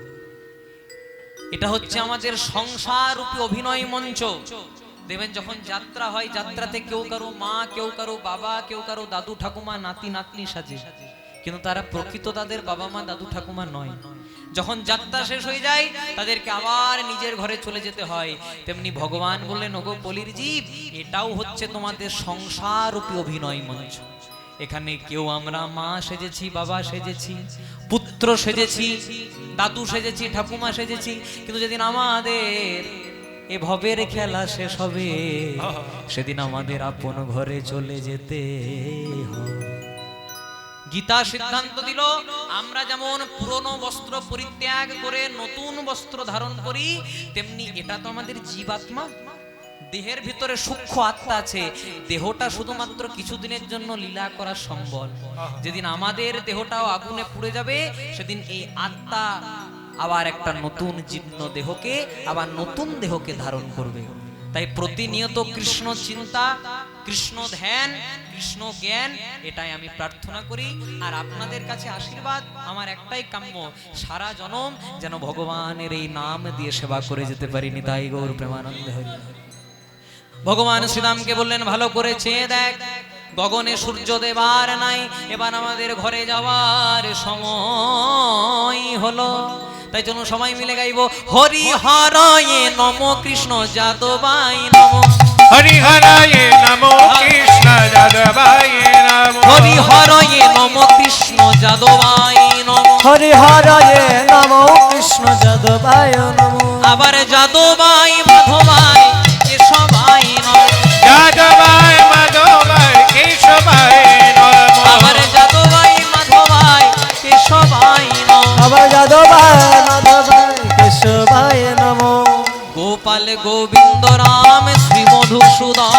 এটা হচ্ছে আমাদের সংসার রূপী অভিনয় মঞ্চ। দেখবেন যখন যাত্রা হয়, যাত্রাতে কেউ কারো মা, কেউ কারো বাবা, কেউ কারো দাদু ঠাকুমা, নাতি নাতনি সাজে, কিন্তু তারা প্রকৃত তাদের বাবা মা দাদু ঠাকুমা নয়। যখন যাত্রা শেষ হয়ে যায়, তাদেরকে আবার নিজের ঘরে চলে যেতে হয়। তেমনি ভগবান বললেন, ওগো কলির জীব, এটাও হচ্ছে তোমাদের সংসার রূপী অভিনয় মঞ্চ। এখানে কেউ আমরা মা সেজেছি, বাবা সেজেছি, পুত্র সেজেছি, দাদু সেজেছি, ঠাকুমা সেজেছি, কিন্তু যেদিন আমাদের এ ভবের খেলা শেষ হবে, সেদিন আমাদের আপন ঘরে চলে যেতে হবে। গীতা সিদ্ধান্ত দিল, আমরা যেমন পুরনো বস্ত্র পরিত্যাগ করে নতুন বস্ত্র ধারণ করি, তেমনি এটা তো আমাদের জীবাত্মা, দেহের ভিতরে সূক্ষ্ম আত্মা আছে। দেহটা শুধুমাত্র কিছুদিনের জন্য লীলা করা সম্ভব। যেদিন আমাদের দেহটাও আগুনে পুড়ে যাবে, সেদিন এই আত্মা আবার একটা নতুন জীর্ণ দেহকে, আবার নতুন দেহকে ধারণ করবে। তাই প্রতিনিয়ত কৃষ্ণ চিন্তা, কৃষ্ণ ধ্যান, কৃষ্ণ জ্ঞান, এটাই আমি প্রার্থনা করি। আর আপনাদের কাছে আশীর্বাদ আমার একটাই কাম্য, সারা জনম যেন ভগবানের এই নাম দিয়ে সেবা করে যেতে পারি। নিতাই গৌর প্রেমানন্দে হরি। ভগবান শ্রীরামকে বললেন, ভালো করে চেয়ে দেখ, গগনে সূর্য দেবার নাই, এবার আমাদের ঘরে যাওয়ার সময় হলো। তাই জন্য সবাই মিলে গাইব, হরি হরয়ে নম কৃষ্ণ যাদবায় নম, হরি হরায়ে নমো কৃষ্ণ যাদবায় নমো, হরি হরয়ে নম কৃষ্ণ যাদবায় নম, হরি হরয়ে নমো কৃষ্ণ যাদবায় নমো, আবার যাদবায় মাধবায় কেশবায় নম, যাদবায় মাধবায় কেশবায় নমো, আবার যাদবায় মাধবায় কেশবায় নম, আবার যাদবায় মাধবায় কেশবায় নমো, গোপাল গোবিন্দ রাম শ্রী মধুসূদন,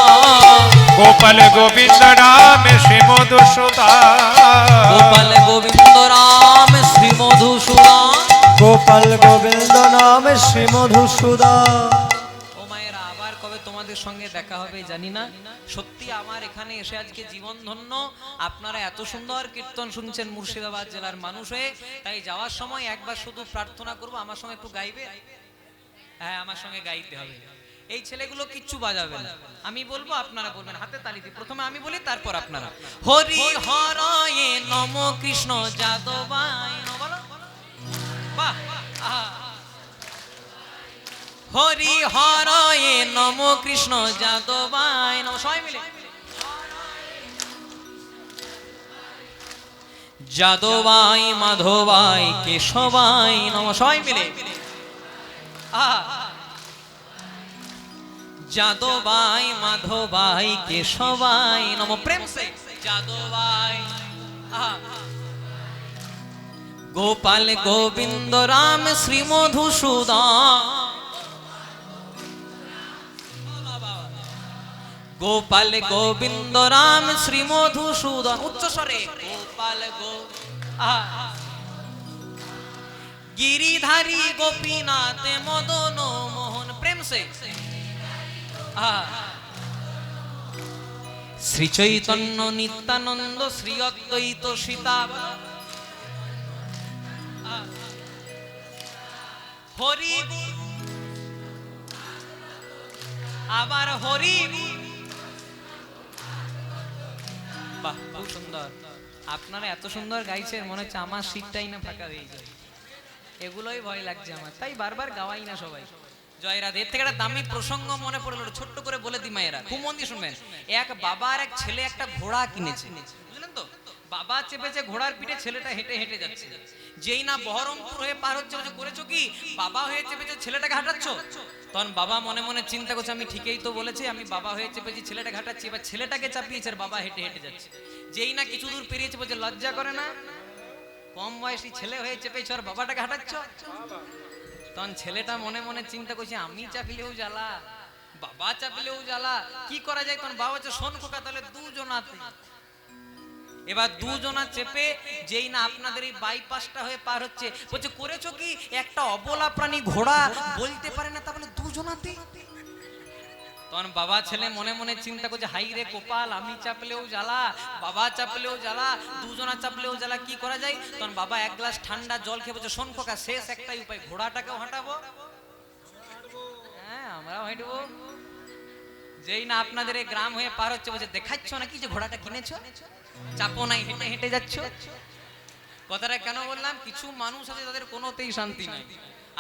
গোপাল গোবিন্দ রাম শ্রী মধুসূদন, গোপাল গোবিন্দ রাম শ্রী মধুসূদন। গোপাল গোবিন্দ নাম শ্রী মধুসূদন। ও মায়েরা, আবার কবে তোমাদের সঙ্গে দেখা হবে জানি না। সত্যি আমার এখানে এসে আজকে জীবন ধন্য। আপনারা এত সুন্দর কীর্তন শুনছেন মুর্শিদাবাদ জেলার মানুষ হয়ে। তাই যাওয়ার সময় একবার শুধু প্রার্থনা করব, আমার সঙ্গে একটু গাইবে। হ্যাঁ, আমার সঙ্গে গাইতে হবে। এই ছেলেগুলো কিচ্ছু বাজাবে না, আমি বলবো আপনারা বলবেন, হাতে তালি দিই। প্রথমে আমি বলি, তারপর আপনারা। হরি হরয়ে নম কৃষ্ণ যাদবায় নম, বলো। বাহ, আহা। হরি হরয়ে নম কৃষ্ণ যাদবায় নম, সবাই মিলে। যাদবায় মাধবায় কেশবায় নম, সবাই মিলে। যাদবায় মাধবায় কেশবায় নম, প্রেম সে যাদবায়। গোপাল গোবিন্দ রাম শ্রী মধুসূদন, গোপাল গোবিন্দ রাম শ্রী মধুসূদন, উচ্চ স্বরে গোপাল গো, গিরিধারী গোপীনাথ মদন মোহন, প্রেম সে। শ্রী চৈতন্য নিত্যানন্দ শ্রী অদ্বৈত সীতা, হরি আবার হরি। বাহ, খুব সুন্দর। আপনারা এত সুন্দর গাইছেন, মনে হচ্ছে আমার সিটটাই না ফাঁকা হয়ে যায়। এগুলোই ভয় লাগছে আমার, তাই বারবার গাওয়াই না সবাই। জয় রাধে। এর থেকে একটা দামি প্রসঙ্গ মনে পড়লো, ছোট্ট করে বলে দি মায়েরা, খুব মন দিয়ে শুনবেন। এক বাবা আর এক ছেলে একটা ঘোড়া কিনেছে, বুঝলেন তো? বাবা চেপেছে ঘোড়ার পিঠে, ছেলেটা হেঁটে হেঁটে যাচ্ছে। যেই না বহরমপুর হয়ে পার হচ্ছে, বলছে করেছো কি? বাবা হয়ে চেপেছে, ছেলেটাকে হাঁটাচ্ছ। তখন বাবা মনে মনে চিন্তা করছে, আমি ঠিকই তো বলেছি, আমি বাবা হয়ে চেপেছি, ছেলেটাকে হাঁটাচ্ছি। এবার ছেলেটাকে চাপিয়েছে, আর বাবা হেঁটে হেঁটে যাচ্ছে। যেই না কিছু দূর পেরিয়েছে, বলছে লজ্জা করে না? কম বয়সী ছেলে হয়ে চেপেছ আর বাবাটাকে হাঁটাচ্ছ। তখন ছেলেটা মনে মনে চিন্তা করছে, আমি চাপিলেও জ্বালা, বাবা চাপিলেও জ্বালা, কি করা যায়? তখন বাবা হচ্ছে, শোন খোকা, তাহলে দুজনাতে এবার দুজনা চেপে যেই না আপনাদের এই বাইপাসটা হয়ে পার হচ্ছে, বলছে করেছো কি, একটা অবলা প্রাণী ঘোড়া বলতে পারে না, তা বলে দুজনাতে। তখন বাবা ছেলে মনে মনে চিন্তা করছে, হাই রে কপাল, আমি চাপলেও জ্বালা, বাবা চাপলেও জ্বালা, দুজনা চাপলেও জ্বালা, কি করা যায়? তখন বাবা এক গ্লাস ঠান্ডা জল খেয়ে বলছে, শোন খোকা, শেষ একটাই উপায়, ঘোড়াটাকেও হাঁটাবো। হ্যাঁ, আমরাও হাঁটবো। যেই না আপনাদের এই গ্রাম হয়ে পার হচ্ছে, বলছে দেখাচ্ছ নাকি যে ঘোড়াটা কিনেছো, চাপো নাই, হেঁটে হেঁটে যাচ্ছ। কথাটা কেন বললাম, কিছু মানুষ আছে তাদের কোনোতেই শান্তি নাই।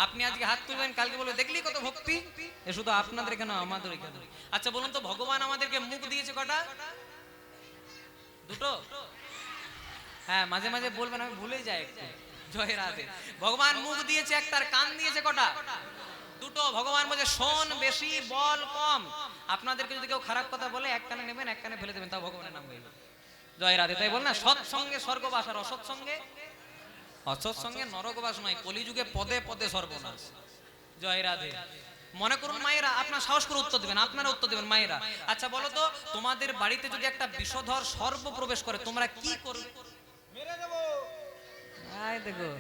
আপনি আজকে হাত তুলবেন, কালকে বলবে দেখলি কত ভক্তি। এ শুধু আপনাদের কেন, আমাদের কেন? আচ্ছা বলুন তো, ভগবান আমাদেরকে মুখ দিয়েছে কটা? দুটো? হ্যাঁ, মাঝে মাঝে বলবেন, আমি ভুলে যাই একটু। জয় রাধে। ভগবান মুখ দিয়েছে একটা, আর কান দিয়েছে কটা? দুটো। ভগবান বলছে শোন বেশি, বল কম। আপনাদেরকে যদি কেউ খারাপ কথা বলে, এক কানে নেবেন, এক কানে ফেলে দেবেন, তাও ভগবানের নাম বলবেন। জয় রাধে। তাই বল না, সৎসঙ্গে স্বর্গবাস, আর অসৎসঙ্গে নরকবাস নয়। কলিযুগে পদে পদে সর্বনাশ। জয় রাধে। মনে করুন মায়েরা, আপনার সাহস করে উত্তর দেবেন, আপনারা উত্তর দেবেন মায়েরা। আচ্ছা বলো তো, তোমাদের বাড়িতে যদি একটা বিষধর সর্প প্রবেশ করে, তোমরা কি করবে? মেরে দেব। আয় দেখো,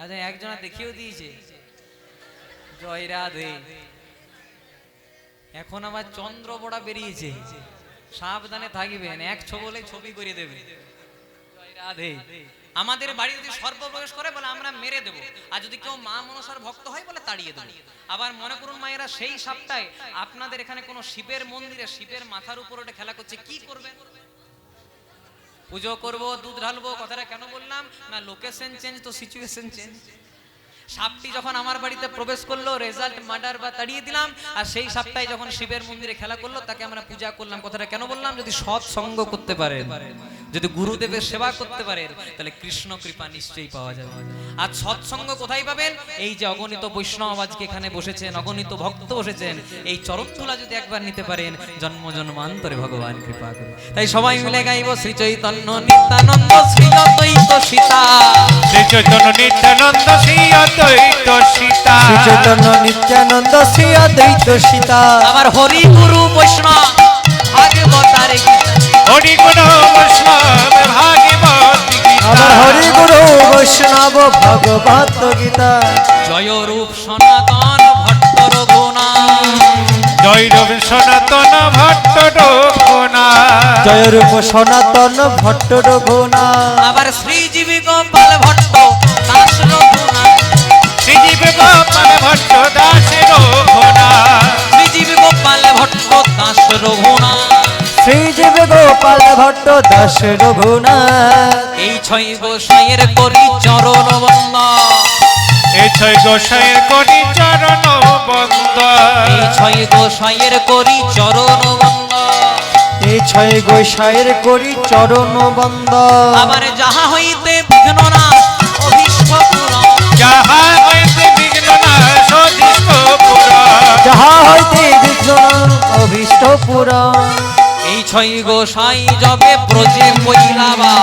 আচ্ছা একজনা দেখিয়েও দিয়েছে। জয় রাধে। এখন আবার চন্দ্র বড়া বেরিয়েছে, সাবধানে থাকবেন, এক ছবলে ছবি করে দেবে। জয় রাধে। আমাদের বাড়ি যদি সর্প প্রবেশ করে, বলে আমরা মেরে দেবো, আর যদি কেউ মা মনসার ভক্ত হয়, বলে তাড়িয়ে দেবো। আবার মনে করুন মায়েরা, সেই সাপটায় আপনাদের এখানে কোনো শিবের মন্দিরে শিবের মাথার উপর ওটা খেলা করছে, কি করবেন? পুজো করব, দুধ ঢালবো। কথাটা কেন বললাম না, লোকেশন চেঞ্জ তো সিচুয়েশন চেঞ্জ। সাপটি যখন আমার বাড়িতে প্রবেশ করলো, রেজাল্ট মার্ডার বা তাড়িয়ে দিলাম। আর সেই সাপটাই যখন শিবের মন্দিরে খেলা করলো, তাকে আমরা পূজা করলাম। কথাটা কেন বললাম, যদি সৎ সঙ্গ করতে পারেন, যদি গুরুদেবের সেবা করতে পারেন, তাহলে কৃষ্ণ কৃপা নিশ্চয়ই পাওয়া যাবে। আর সৎসঙ্গ কোথায় পাবেন? এই যে অগণিত বৈষ্ণব আজকে এখানে বসেছেন, অগণিত ভক্ত বসেছেন, এই চরণতুলা যদি একবার নিতে পারেন, জন্ম জন্মান্তরে ভগবান কৃপা করে। তাই সবাই মিলে গাইব, শ্রী চৈতন্য নিত্যানন্দ শ্রী অদ্বৈত সীতা, শ্রী চৈতন্য নিত্যানন্দ শ্রী অদ্বৈত সীতা, শ্রী চৈতন্য নিত্যানন্দ শ্রী অদ্বৈত সীতা। আমার হরি গুরু বৈষ্ণব ভাগবতার হরি গুণ বৈষ্ণব ভাগবত গীতা, আমার হরি গুরু বৈষ্ণব ভগবত গীতা। জয় রূপ সনাতন ভট্ট রঘুনাথ, জয় রবি সনাতন ভট্ট রঘুনাথ, জয় রূপ সনাতন ভট্ট রঘুনাথ। আবার শ্রীজীবী গোপাল ভট্ট দাস রঘুনাথ, শ্রীজীব গোপাল ভট্ট দাস রঘুনাথ, শ্রীজীবী গোপাল ভট্ট দাস রঘুনাথ, শ্রীজীব গোপাল ভট্ট দাস রঘুনাথ। এই ছয় গোসাইয়ের করি চরণ বন্দন, এই ছয় গোসাইয়ের করি চরণ বন্দন, এই ছয় গোসাইয়ের করি চরণ বন্দন। এই ছয় গোসাইয়ের করি চরণ বন্দন। আবার যাহা হইতে বিঘ্ন না অভীষ্ট পূরণ, যাহা হইতে বিঘ্ন নাশ অদৃষ্ট পুরাণ, যাহা হইতে বিঘ্ন অভীষ্ট পূরণ। এই ছয় গোসাই যবে ব্রজে কইলাবা,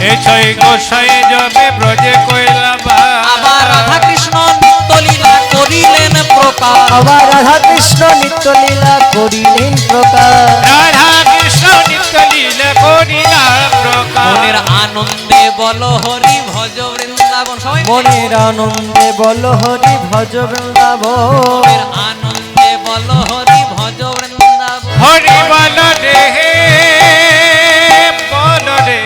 এই ছয় গোসাই যাবে ব্রজে কইলাবা, আবার রাধা কৃষ্ণ নিত্য লীলা করিলেন প্রকার, আবার রাধা কৃষ্ণ নিত্য লীলা করিলেন প্রকার। রাধা কৃষ্ণ নিত্য লীলা করিলা প্রকার, মনের আনন্দে বল হরি ভজ বৃন্দাবন। সবাই মনের আনন্দে বল হরি ভজ বৃন্দাবন। মনের আনন্দে বল হরি ভজ বৃন্দাবন। হরি বল রে বল রে,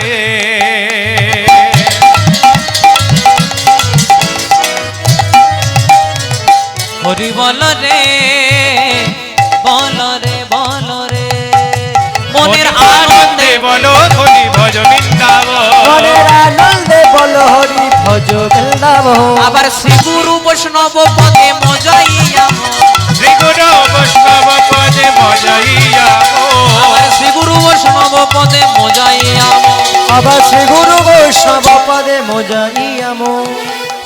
হরি বল রে বল রে বল রে, মনের আনন্দে বলো হরি ভজ বৃন্দাবন, মনের আনন্দে বল হরি ভজ বৃন্দাবন। আবার শ্রী গুরু বৈষ্ণব পদে মজাইয়া, শ্রী গুরু বৈষ্ণব পদে মজাইয়া, আবার শ্রী গুরু বৈষ্ণব পদে মজাইয়া, আবার শ্রী গুরু বৈষ্ণব পদে মজাইয়াম।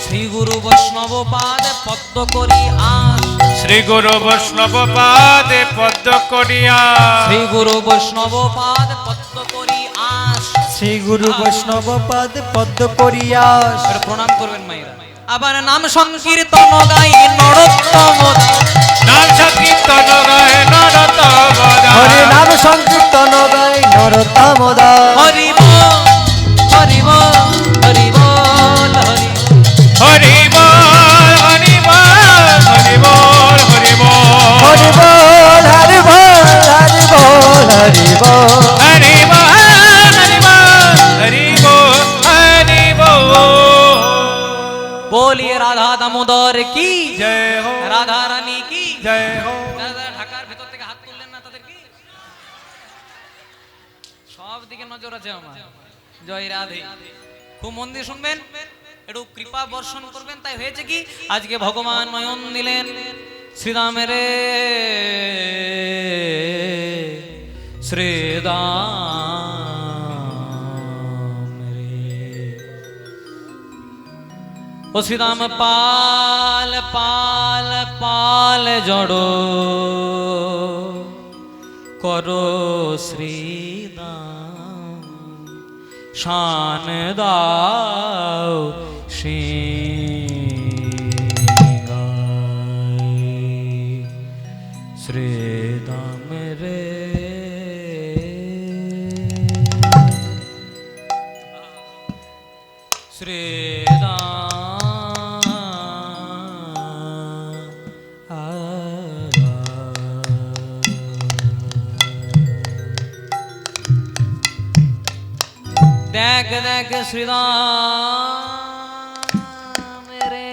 শ্রী গুরু বৈষ্ণব পাদে পদ্ম করি আস, শ্রী গুরু বৈষ্ণব পাদে পদ্ম করিয়া, শ্রী গুরু বৈষ্ণব পাদ পদ্ম করি আস। শ্রী গুরু বৈষ্ণব পদ পদ্ম করিয়া। এবার প্রণাম করবেন মায়েরা। আবার নাম সংকীর্তন গাই নরোত্তম, নাম সংকীর্তন গায় নরোত্তম, হরি নাম সংকীর্তন গাই নরোত্তম দামোদর হরি বল হরি বল হরি বল হরি হরি বল হরি বল হরি বল হরি বল হরি বল হরি বল হরি বল হরি বল হরি বল হরি বল হরি বল হরি বল बोलिए राधा दामोदर की জয় হো राधा रानी की জয় হো দাদা ঢাকার ভেতর থেকে হাত তুললেন না তাদের কি সব দিকে নজর আছে আমার জয় রাধে খুব মন দিয়ে শুনবেন একটু কৃপা বর্ষণ করবেন তাই হয়েছে কি আজকে ভগবান নয়ন দিলেন শ্রীরামের শ্রীরাম ও শ্রীরাম পাল পাল পাল জড়ো করো শ্রীরাম শান দাও শ্রীরাম রে দেখ দেখ শ্রীরাম রে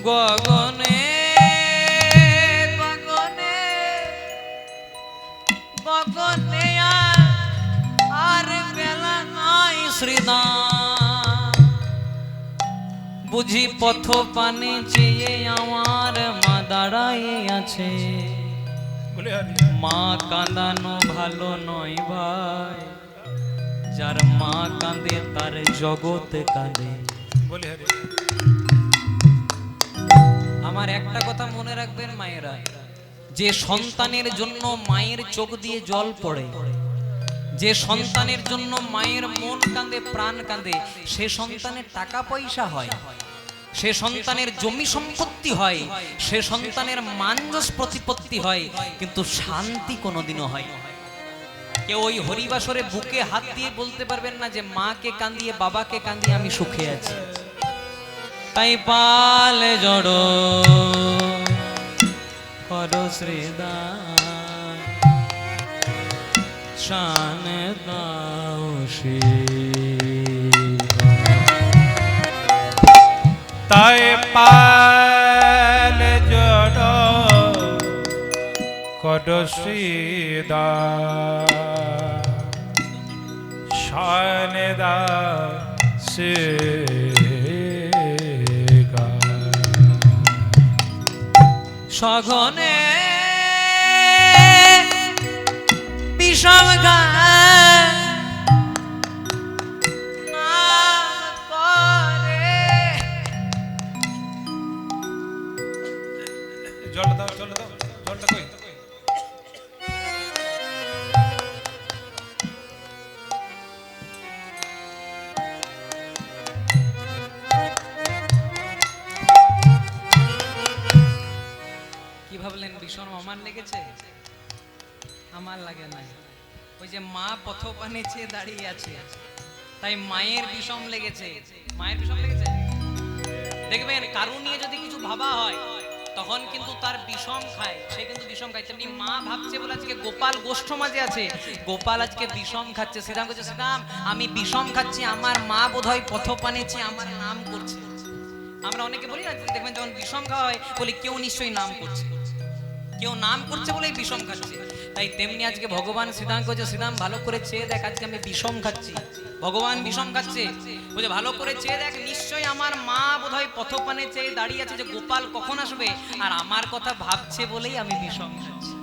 গগনে গগনে গগনে আর বেলা নাই শ্রীরাম বুঝি পথ পানে চেয়ে আমার মা দাঁড়ায় আছে বলে হরি মা কাঁদানো ভালো নয় ভাই যার মা কাঁদে তার জগৎ কাঁদে বলে হরি আমার একটা কথা মনে রাখবেন মায়েরা যে সন্তানের জন্য মায়ের চোখ দিয়ে জল পড়ে যে সন্তানের জন্য মায়ের মন কাঁদে প্রাণ কাঁদে সে সন্তানের টাকা পয়সা হয় সে সন্তানের জমি সম্পত্তি হয় সে সন্তানের মানযশ প্রতিপত্তি হয় কিন্তু শান্তি কোনোদিনও হয় না। কেউ ওই হরিবাসরে বুকে হাত দিয়ে বলতে পারবেন না যে মাকে কাঁদিয়ে বাবাকে কাঁদিয়ে আমি সুখে আছি তাই পাল জড়ো করো শ্রীদান শান দাও শ্রী তাই পাল জড় কড শ্রীদা শানদা সে সঘনে বিষম জলটা দাও জলটা দাও জলটা কই কি ভাবলেন ভীষণ আমার লেগেছে আমার লাগে নাই ওই যে মা পথ পানে চেয়ে দাঁড়িয়ে আছে তাই মায়ের বিষম লেগেছে মায়ের বিষম লেগেছে দেখবেন কারণ নিয়ে যদি কিছু ভাবা হয় তখন কিন্তু তার বিষম খায় সে কিন্তু বিষম খায় তেমনি মা ভাবছে বলে আজকে গোপাল গোষ্ঠ মাঝে আছে গোপাল আজকে বিষম খাচ্ছে শ্রীরাম বলছে শ্রীরাম আমি বিষম খাচ্ছি আমার মা বোধহয় পথ পানে চেয়ে আমার নাম করছে আমরা অনেকে বলি না দেখবেন যখন বিষম খাওয়া হয় বলি কেউ নিশ্চয়ই নাম করছে কেউ নাম করছে বলেই বিষম খাচ্ছে তাই তেমনি আজকে ভগবান শ্রীরাম কইছে শ্রীরাম ভালো করে চেয়ে দেখ আজকে আমি বিষম খাচ্ছি ভগবান বিষম খাচ্ছে বলে ভালো করে চেয়ে দেখ নিশ্চয়ই আমার মা বোধহয় পথপানে চেয়ে দাঁড়িয়ে আছে যে গোপাল কখন আসবে আর আমার কথা ভাবছে বলেই আমি বিষম খাচ্ছি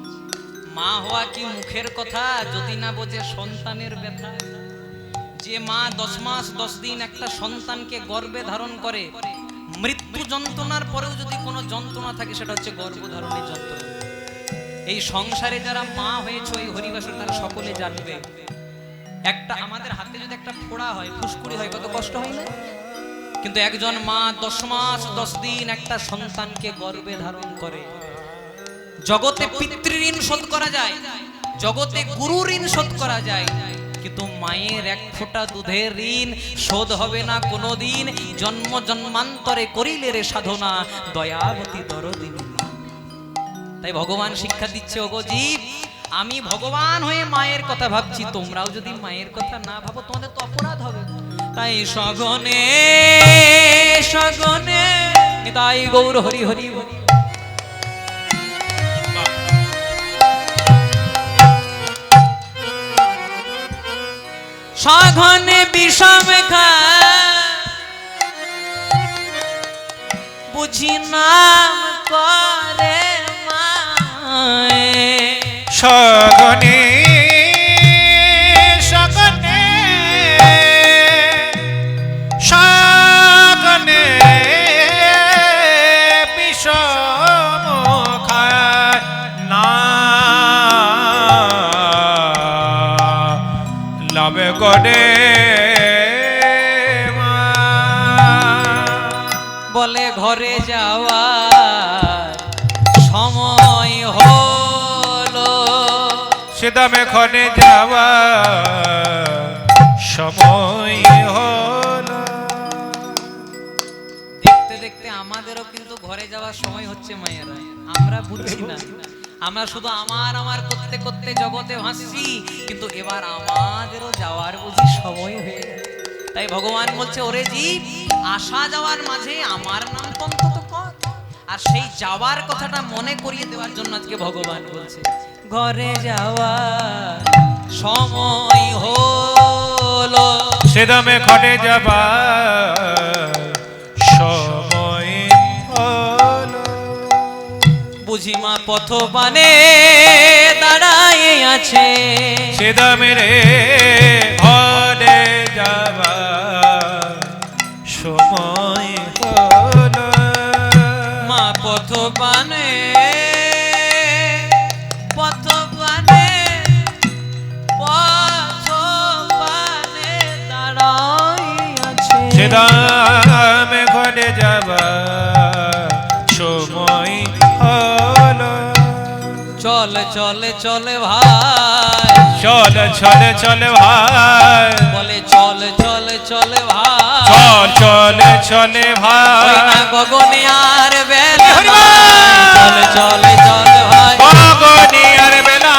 মা হওয়া কি মুখের কথা যদি না বোঝে সন্তানের ব্যথা যে মা 10 মাস 10 দিন একটা সন্তানকে গর্ভে ধারণ করে মৃত্যু যন্ত্রণার পরেও যদি কোনো যন্ত্রণা থাকে সেটা হচ্ছে গর্ভধারণের যন্ত্রণা এই সংসারে যারা মা হয়েছে ওই হরিবাসর তারা সকলে জানবে একটা আমাদের হাতে যদি একটা ফোড়া হয় ফুসকুড়ি হয় কত কষ্ট হয় না কিন্তু একজন মা 10 মাস 10 দিন একটা সন্তানকে গর্ভে ধারণ করে জগতে পিতৃঋণ শোধ করা যায় জগতে গুরু ঋণ শোধ করা যায়, কিন্তু মায়ের এক ফোঁটা দুধের ঋণ শোধ হবে না কোনোদিন। জন্ম জন্মান্তরে করিলে রে সাধনা, দয়াবতী দরদিনী। তাই ভগবান শিক্ষা দিচ্ছে, ওগো জীব, আমি ভগবান হয়ে মায়ের কথা ভাবছি, তোমরাও যদি মায়ের কথা না ভাবো তোমাদের তো অপরাধ হবে। তাই সগনে সগনে তাই গৌর হরি হরি হরি। সঘনে বিষম খায় বুঝি নাম করে মায়ে। সগনে সগনে সগনে বিষম খায় না লাভে করে মা। বলে ঘরে যাওয়ার সময় হলো, সেদামে খনে যাওয়া সময় হলো। দেখতে দেখতে আমাদেরও কিন্তু ঘরে যাওয়ার সময় হচ্ছে মায়েরা, আমরা বুঝছি না। আমরা শুধু আমার আমার করতে করতে জগতে ভাসছি, কিন্তু এবার আমাদেরও যাওয়ার বুঝি সময় হয়ে গেছে। তাই ভগবান বলছে, ওরে জীব, আসা যাওয়ার মাঝে আমার নাম তো অন্তত কর। আর সেই যাওয়ার কথাটা মনে করিয়ে দেওয়ার জন্য আজকে ভগবান বলছে, ঘরে যাওয়ার সময় হলো, সেদামে খনে যাবা সময় হলো। বুঝি মা পথবানে দাঁড়ায় আছে, সেদামে রে ঘরে যাবা সময় হলো। মা পথবানে পথবানে পথবানে দাঁড়ায় আছে, সেদামে ঘরে যাবা সময় হলো। চল চলে চলে ভাই, চল চলে চলে ভাই, বলে চল চলে চলে ভাই, চল চলে চলে ওই ভাই। না গগনে আর বেলা চল চলে চলে ভাই, গগনে আর বেলা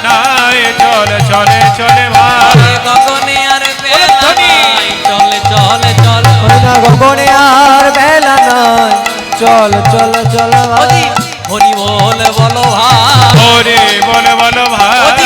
নাই, চল চলে চলে ভাই। ওই গগনে আর বেলা নাই, চলে চলে চলে ওই না গগনে আর বেলা নয়, চল চল চল ভাই। হরি বল বলো ভাই, হরি বলে বলো ভাই,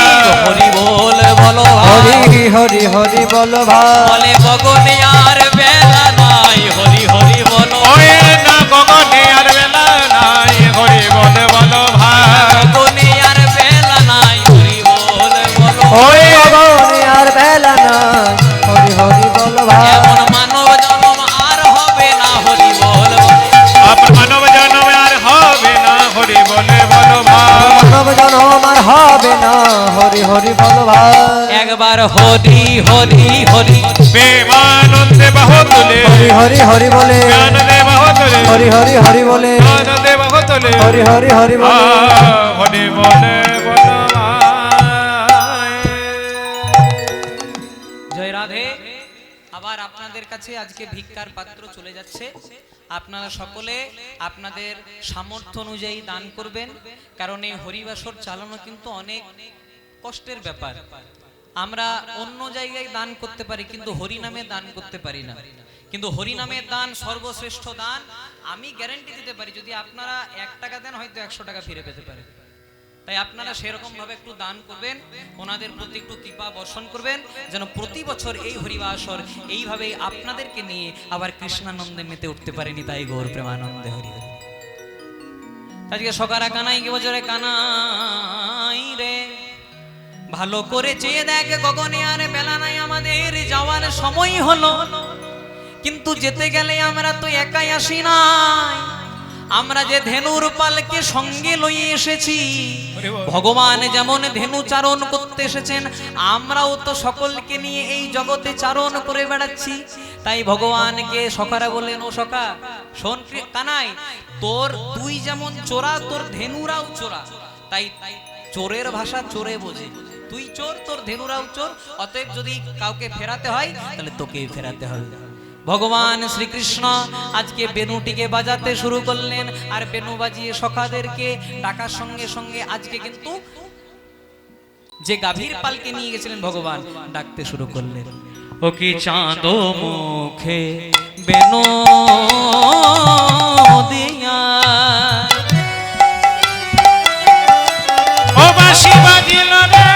হরি বল বলো ভাই, হরি হরি হরি বল ভাই। বলে গগনে আর বেলা নাই, হরি হরি বলো, ওই না গগনে আর বেলা নাই, হরি বলে বলো ভাই। গগনে আর বেলা নাই, হরি বল বলো, ওই গগনে আর বেলা নয়, হরি হরি বল ভাই। এমন মানব জন্ম আর হবে না, হরি বল বলো, আপনার মানব জন্ম আর হবে না, হরি বলে বলো ভাই। মানব জন্ম আর হবে না, হরি হরি বল ভাই। একবার হরি হরি হরি, প্রেমানন্দে বাহু তুলে, হরি হরি হরি বলে, প্রেমানন্দে বাহু তুলে, হরি হরি হরি বলে, আনন্দে বাহু তুলে, হরি হরি হরি বলে। হরি বলে বলো ভাই। জয় রাধে। আবার আপনাদের কাছে আজকে ভিক্ষার পাত্র চলে যাচ্ছে, আপনারা সকলে আপনাদের সামর্থ্য অনুযায়ী দান করবেন, কারণ এই হরিবাসর চালানো কিন্তু অনেক কষ্টের ব্যাপার। আমরা অন্য জায়গায় দান করতে পারি, কিন্তু হরি নামে দান করতে পারি না। কিন্তু হরি নামের দান সর্বশ্রেষ্ঠ দান। আমি গ্যারান্টি দিতে পারি, যদি আপনারা 1 টাকা দেন হয়তো 100 টাকা ফিরে পেতে পারেন। তাই আপনারা সেরকম ভাবে একটু দান করবেন, ওনাদের প্রতি একটু কৃপা বর্ষণ করবেন, যেন প্রতি বছর এই হরিবাসর এইভাবে আপনাদেরকে নিয়ে আবার কৃষ্ণানন্দে মেতে উঠতে পারেনি। তাই গৌর প্রেমানন্দে হরি হরি। আজকে সকারা কানাই কে বছরে কানাই রে, ভালো করে চেয়ে দেখ গগনে আর বেলা নাই, আমাদের যাওয়ার সময় হলো। কিন্তু যেতে গেলে আমরা তো একাই আসি নাই, আমরা যে ধেনুর পালকে সঙ্গে লইয়ে এসেছি। ভগবান যেমন ধেনু চারণ করতে এসেছেন, আমরাও তো সকলকে নিয়ে এই জগতে চারণ করে বেড়াচ্ছি। তাই ভগবানকে সখারা বললেন, ও সখা শোন কানাই, তুই যেমন চোরা, তোর ধেনুরাও চোরা। তাই চোরের ভাষা চোরে বোঝে। তুই চোর, তোর ধেনুরাও চোর, অতএব যদি কাউকে ফেরাতে হয় তাহলে তোকেই ফেরাতে হবে। ভগবান শ্রীকৃষ্ণ আজকে বেনুটিকে বাজাতে শুরু করলেন, আর বেনু বাজিয়ে সখাদেরকে ডাকার সঙ্গে সঙ্গে আজকে কিন্তু যে গাভীর পালকে নিয়ে গেছিলেন ভগবান ডাকতে শুরু করলেন। ও কি চাঁদ মুখে বেনু দিয়া, ও বাঁশি বাজিল রে,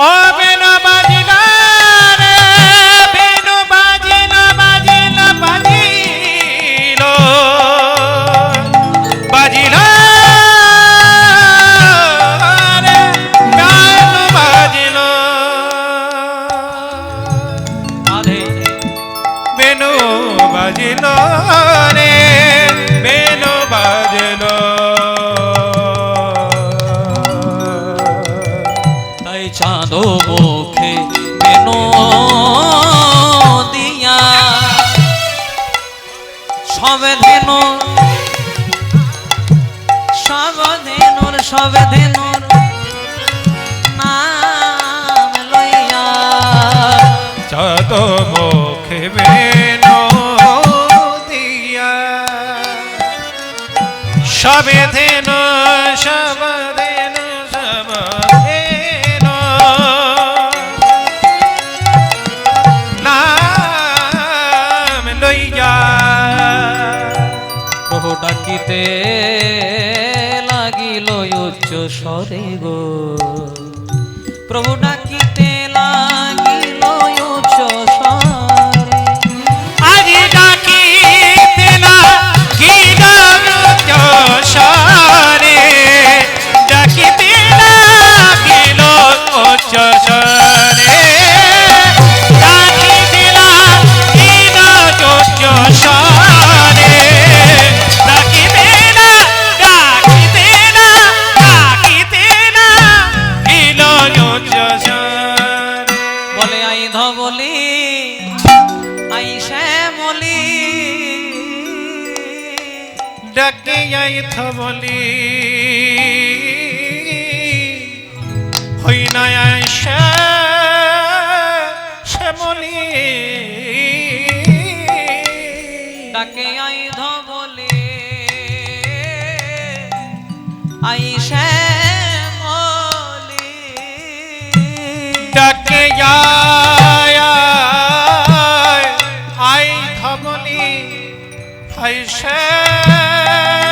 ও বেনু বাজিল রে, বেনু বাজিল বাজিল বাজিল বাজিল রে, বেনু বাজিল, আরে বেনু বাজিল রে, বেনু বাজিল। তাই চাঁদ মুখে বেনু দিয়া, সবে ধেনু সবে ধেনুর নাম লইয়া, চাঁদ মুখে বেনু দিয়া, সবে ধেনু সবে ধেনু সবে ধেনু নাম লইয়া, প্রভু ডাকিতে লাগিল উচ্চ স্বরে গো, প্রভু ডাকিতে লাগিল উচ্চ স্বরে, আজ ডাকিতে লাগিল উচ্চ স্বরে, ডাকিতে লাগিল উচ্চ স্বরে, ডাকিতে লাগিল উচ্চ স্বরে, ডাকিতে লাগিল উচ্চ স্বরে। বলে আই ধবলি আই শ্যামলি, ডাকে যাই থবলি, হই না শ্যামলি, ডাকে আই ধবলি আই শ্যামলি, ডাকে যাই আই থবলি, হাই শ্যামলি।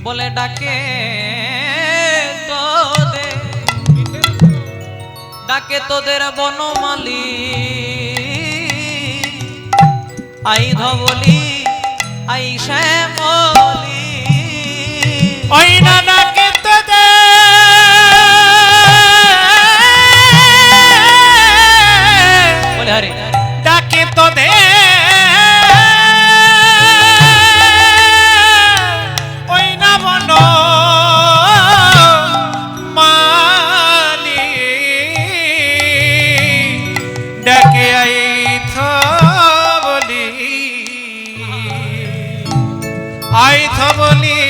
বলে ডাকে তোদের, ডাকে তোদের বনমালী, আই ধবলি আই শ্যামলি, ওই না ডাকে তোদের, বলে হরে ডাকে তোদের, ওই না বন মালি, ডাকে আই থবলি, আই থবলি,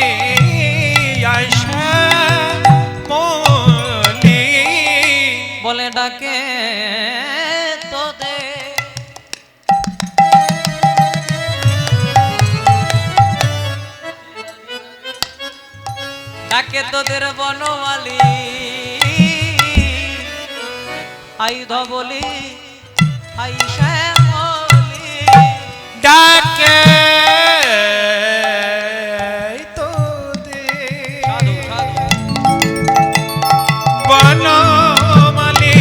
আই শ্যামলি। বলে ডাকে তোদের, ডাকে তোদের বনমালী, আই ধবলি আই শ্যামলি, ডাকে তোদের, সাধু সাধু বনমালী,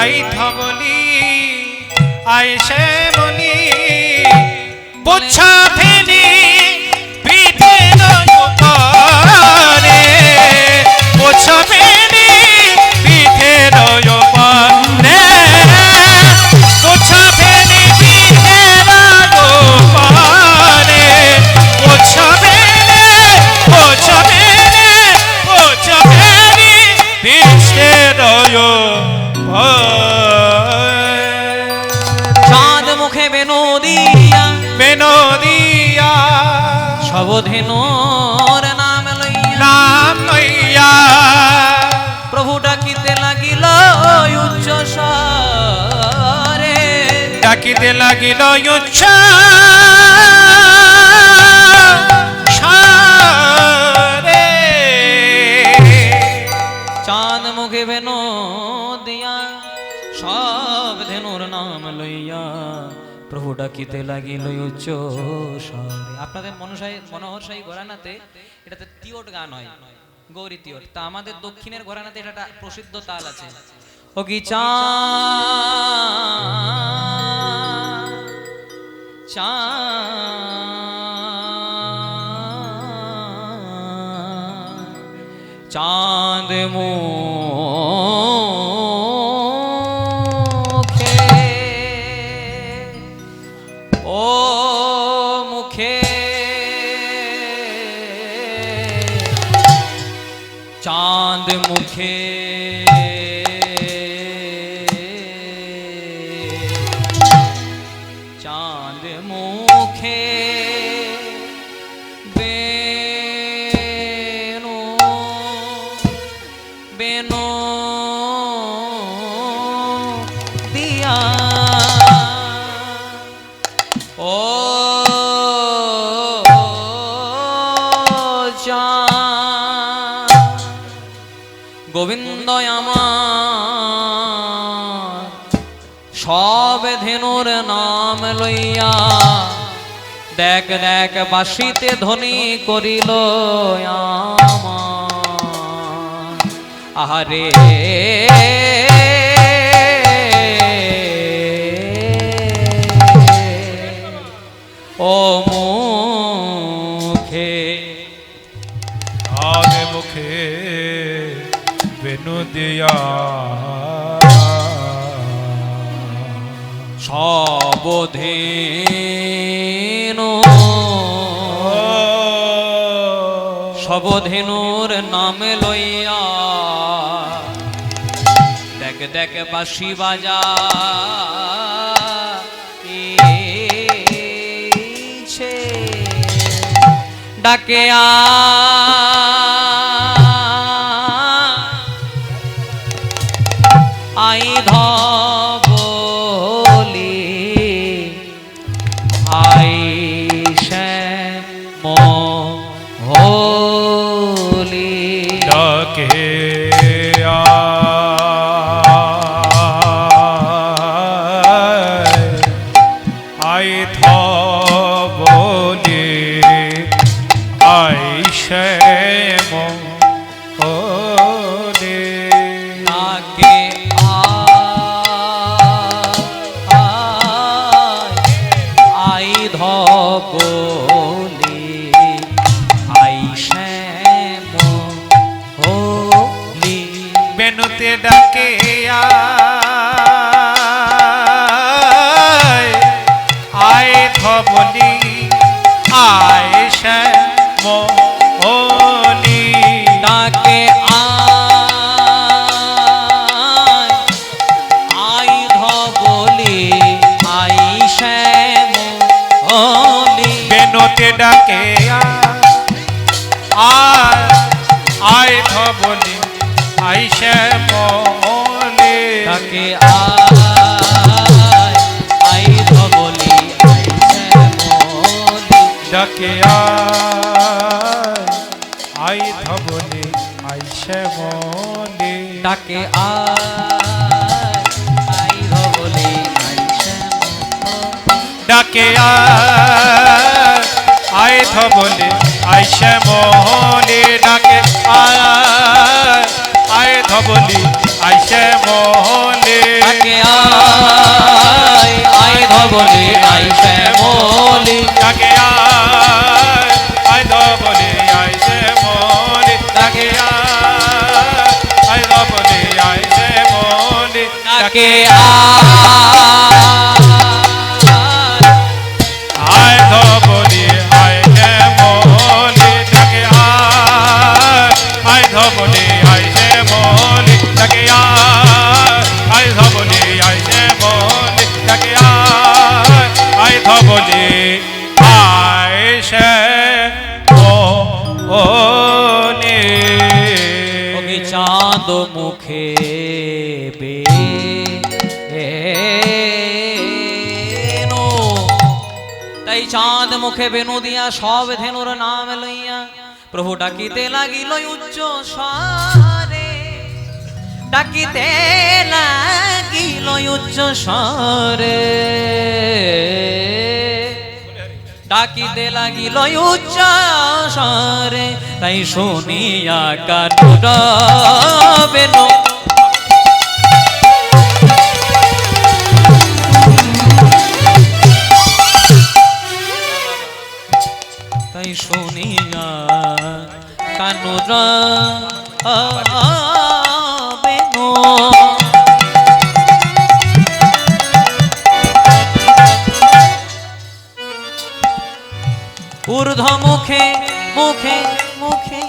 আই থবলি, আই শ্যামলি, পুচ্ছা ফেনি পিঠের উপরে, পুচ্ছা ফেনি পিঠের উপরে, পুচ্ছা ফেনি পিঠের উপরে, পুচ্ছা ফেনি সবধেনুর নাম লইয়া নাম লইয়া প্রভু ডাকিতে লাগিল উচ্চ স্বরে ডাকিতে লাগিল উচ্চ স্বরে। চাঁদ মুখে বেনো দিয়া সব ধেনুর নাম লইয়া প্রভু ডাকিতে লাগিল উচ্চ স্বরে। আপনাদের মনোহরশাহী ঘরানাতে এটাতে তিওট গান হয়, গৌরী তিওট। তা আমাদের দক্ষিণের ঘরানাতে এটা একটা প্রসিদ্ধ তাল আছে। ও কি চাঁদ মুখে ও মুখে চাঁদ মুখে চাঁদ মুখে বেনো বেনো দিয়া ও চাঁদ গোবিন্দ আমার সব ধেনুর নাম লইয়া দেখ দেখ বাসিতে ধ্বনি করিল আমার। আহারে ও মুখে আগে মুখে বেনু দিয়া সবধেনু সবধেনুর নাম লইয়া দেখ দেখ বাঁশি বাজা ডাকে আই ধবলি আই শ্যাম হোলি ডাকে আই ধবলি আই শ্যাম হোলি। ডাকে আই ধবলি আই শ্যাম হোলি বেনুতে ডাকে আয় ধবলি আয় শ্যাম হোলি। ডাকে আই ধবলি আই শ্যাম হোলি বেনুতে ডাকে আয় ধবলি আয় শ্যাম হোলি। ডাকে আই ধবলি আই শ্যাম হোলি ডাকে আয় ধবলি আয় শ্যাম হোলি। ডাকে আই ধবলি আই শ্যাম হোলি ডাকে আয় ধবলি আয় শ্যাম হোলি। ডাকে আয় ধবলি আয় শ্যাম হোলি। ডাকে আই ধবলি আই শ্যাম হোলি ডাকে আয় ধবলি আয় শ্যাম হোলি। ডাকে আয় ধবলি আয় শ্যাম হোলি। ডাকে আয় ধবলি আয় শ্যাম হোলি। ডাকে আয় ধবলি আয় শ্যাম হোলি। ডাকে আয় ধবলি আয় শ্যাম হোলি। ডাকে আয় ধবলি আয় শ্যাম ও নে ওকে চাঁদ মুখে বেনো, তাই চাঁদ মুখে বেনু দিয়া সব ধেনুর নাম লইয়া প্রভু ডাকিতে লাগিল উচ্চ স্বরে, ডাকিতে লাগিল উচ্চ স্বরে, ডাকিতে লাগিল উচ্চ স্বরে, তাই শুনিয়া কানুর বেনু তাই শুনিয়া কানুর বেনু ঊর্ধ্ব মুখে মুখে মুখে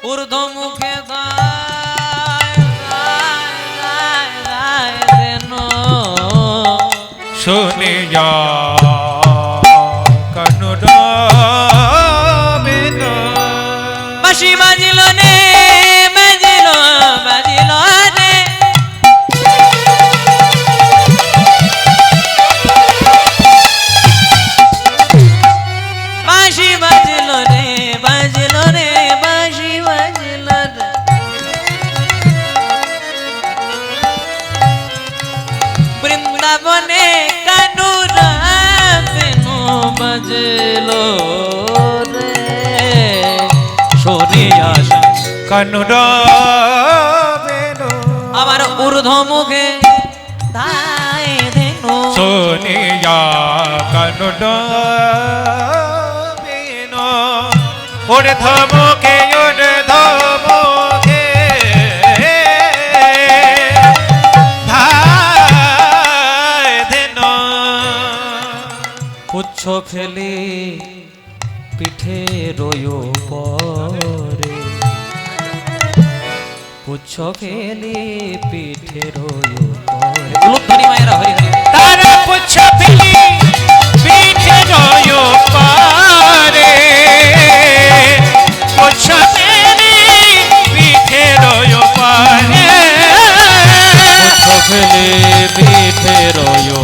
ঊর্ধ্ব মুখে শুনে যা কানুর বেনু বাঁশি বাজিল নে বাজিল বাজিল নে বাঁশি বাজিল রে বাজিল রে বাঁশি বাজিল রে বৃন্দাবনে কানুর বেনু বাজিল রে শুনিয়া কানুর বেনু আমার ঊর্ধ্ব মুখে ধাই ধেনু সোনিয়া কানুর বেনু ঊর্ধ্ব মুখে ঊর্ধ্ব মুখে ধায় ধেনু পুচ্ছ ফেলে পিঠে রয়ো পরে, পুচ্ছ ফেলে পিঠে রয়ো পরে, উলুধ্বনি মায়েরা হরি হরি তার পুচ্ছ ফেলি পিঠে রয় পারে, পুচ্ছ ফেলি পিঠে রয় পারে, পুচ্ছ ফেলে পিঠে রয়ো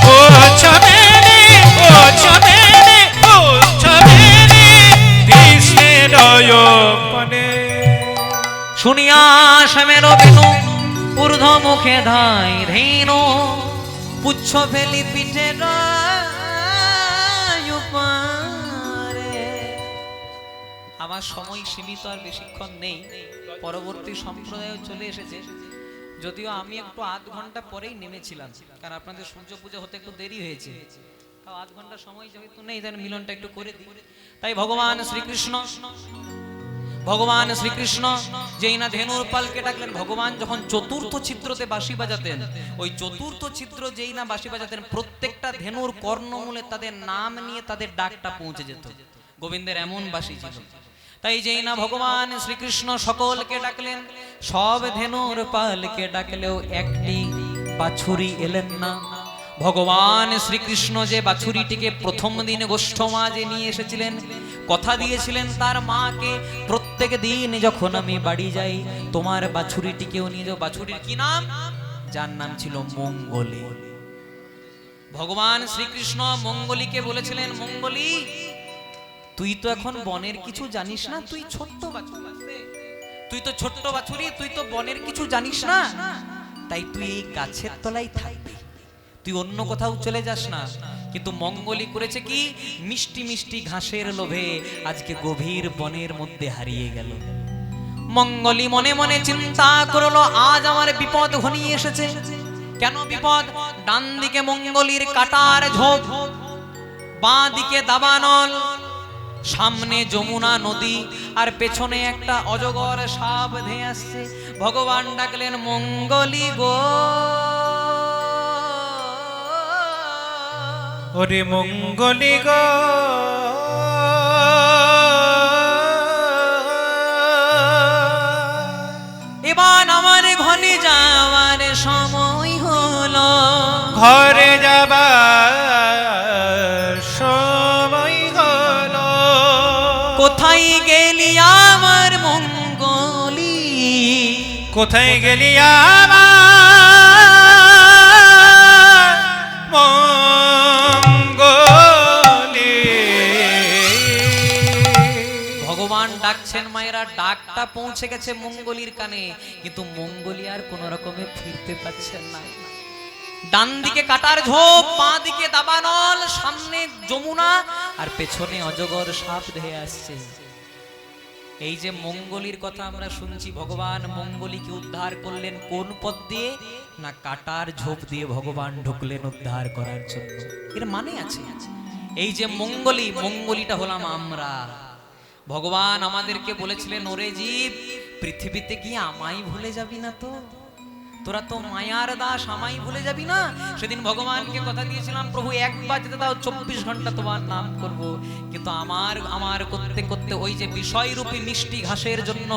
পুচ্ছ ফেলি পুচ্ছ ফেলি পুচ্ছ ফেলি পিঠে রয় পারে। শুনিয়া শ্যামের বেনু ঊর্ধ্ব মুখে ধাই ধেনু, পুচ্ছ ফেলি পিঠে রয়ো পরে। আমার সময় সীমিত, আর বেশিক্ষণ নেই, পরবর্তী সম্প্রদায় চলে এসেছে, যদিও আমি একটু আধ ঘন্টা পরেই নেমেছিলাম, কারণ আপনাদের সূর্য পূজা হতে একটু দেরি হয়েছে, তাও আধ ঘন্টা সময় যেহেতু নেই, তাই মিলনটা একটু করে দিই। তাই ভগবান শ্রীকৃষ্ণ যেই না ধেনুর পালকে ডাকলেন, ভগবান যখন চতুর্থ ছিদ্রতে বাঁশি বাজাতেন, ওই চতুর্থ ছিদ্র যেই না বাঁশি বাজাতেন, প্রত্যেকটা ধেনুর কর্ণমূলে তাদের নাম নিয়ে তাদের ডাকটা পৌঁছে যেত। গোবিন্দের এমন বাঁশি ছিল। তাই যেই না ভগবান শ্রীকৃষ্ণ সকলকে ডাকলেন, সব ধেনুর পালকে ডাকলেও একটি বাছুরি এলেন না। ভগবান শ্রীকৃষ্ণ যে বাছুরিটিকে প্রথম দিন গোষ্ঠমাজে নিয়ে এসেছিলেন, কথা দিয়েছিলেন তার মাকে, প্রত্যেক দিন যখন আমি বাড়ি যাই তোমার বাছুরিটিকেও নিয়ে যাও। বাছুরির কি নাম? যার নাম ছিল মঙ্গলী। ভগবান শ্রীকৃষ্ণ মঙ্গলীকে বলেছিলেন, মঙ্গলী তুই তো এখন বনের কিছু জানিস না, তুই ছোট্ট বাছুরি, তুই তো ছোট্ট বাছুরি, তুই তো বনের কিছু জানিস না, তাই তুই এই গাছের তলায় থাকবি, তুই অন্য কোথাও চলে যাস না। কিন্তু মঙ্গলী করেছে কি? মিষ্টি মিষ্টি ঘাসের লোভে আজকে গভীর বনের মধ্যে হারিয়ে গেল। মঙ্গলী মনে মনে চিন্তা করলো, আজ আমার বিপদ ঘনিয়ে এসেছে। কেন বিপদ? ডান দিকে মঙ্গলীর কাটার ঝোপ, বাঁ দিকে দাবানল, সামনে যমুনা নদী, আর পেছনে একটা অজগর সাপ ধেয়ে আসছে। ভগবান ডাকলেন, মঙ্গলী গো, ওরে মঙ্গলী গো, এবার আমার ঘরে যাওয়ার সময় হলো, ঘরে যাবার কোথায় গেলি আমার মঙ্গলি? ভগবান ডাকছেন মায়েরা, ডাকটা পৌঁছে গেছে মঙ্গলির কানে, কিন্তু মঙ্গলি আর কোন রকমে ফিরতে পারছেন না। ডান দিকে কাটার ঝোপ, বাঁ দিকে দাবানল, সামনে যমুনা আর পেছনে অজগর সাপ ধেয়ে আসছে। এই যে মঙ্গলির কথা আমরা শুনছি, ভগবান মঙ্গলিকে উদ্ধার করলেন কোন পথ দিয়ে? না, কাটার ঝোপ দিয়ে ভগবান ঢুকলেন উদ্ধার করার জন্য। এর মানে আছে, এই যে মঙ্গলি, মঙ্গলিটা হলাম আমরা। ভগবান আমাদেরকে বলেছিলেন, ওরে জীব, পৃথিবীতে গিয়ে আমায় ভুলে যাবি না তো? তোরা তো মায়ার দাস, আমায় ভুলে যাবি না? সেদিন ভগবানকে কথা দিয়েছিলাম, প্রভু একবার যেতে দাও, 24 ঘন্টা তোমার নাম করব। কিন্তু আমার করতে করতে ওই যে বিষয়রূপী মিষ্টি ঘাসের জন্য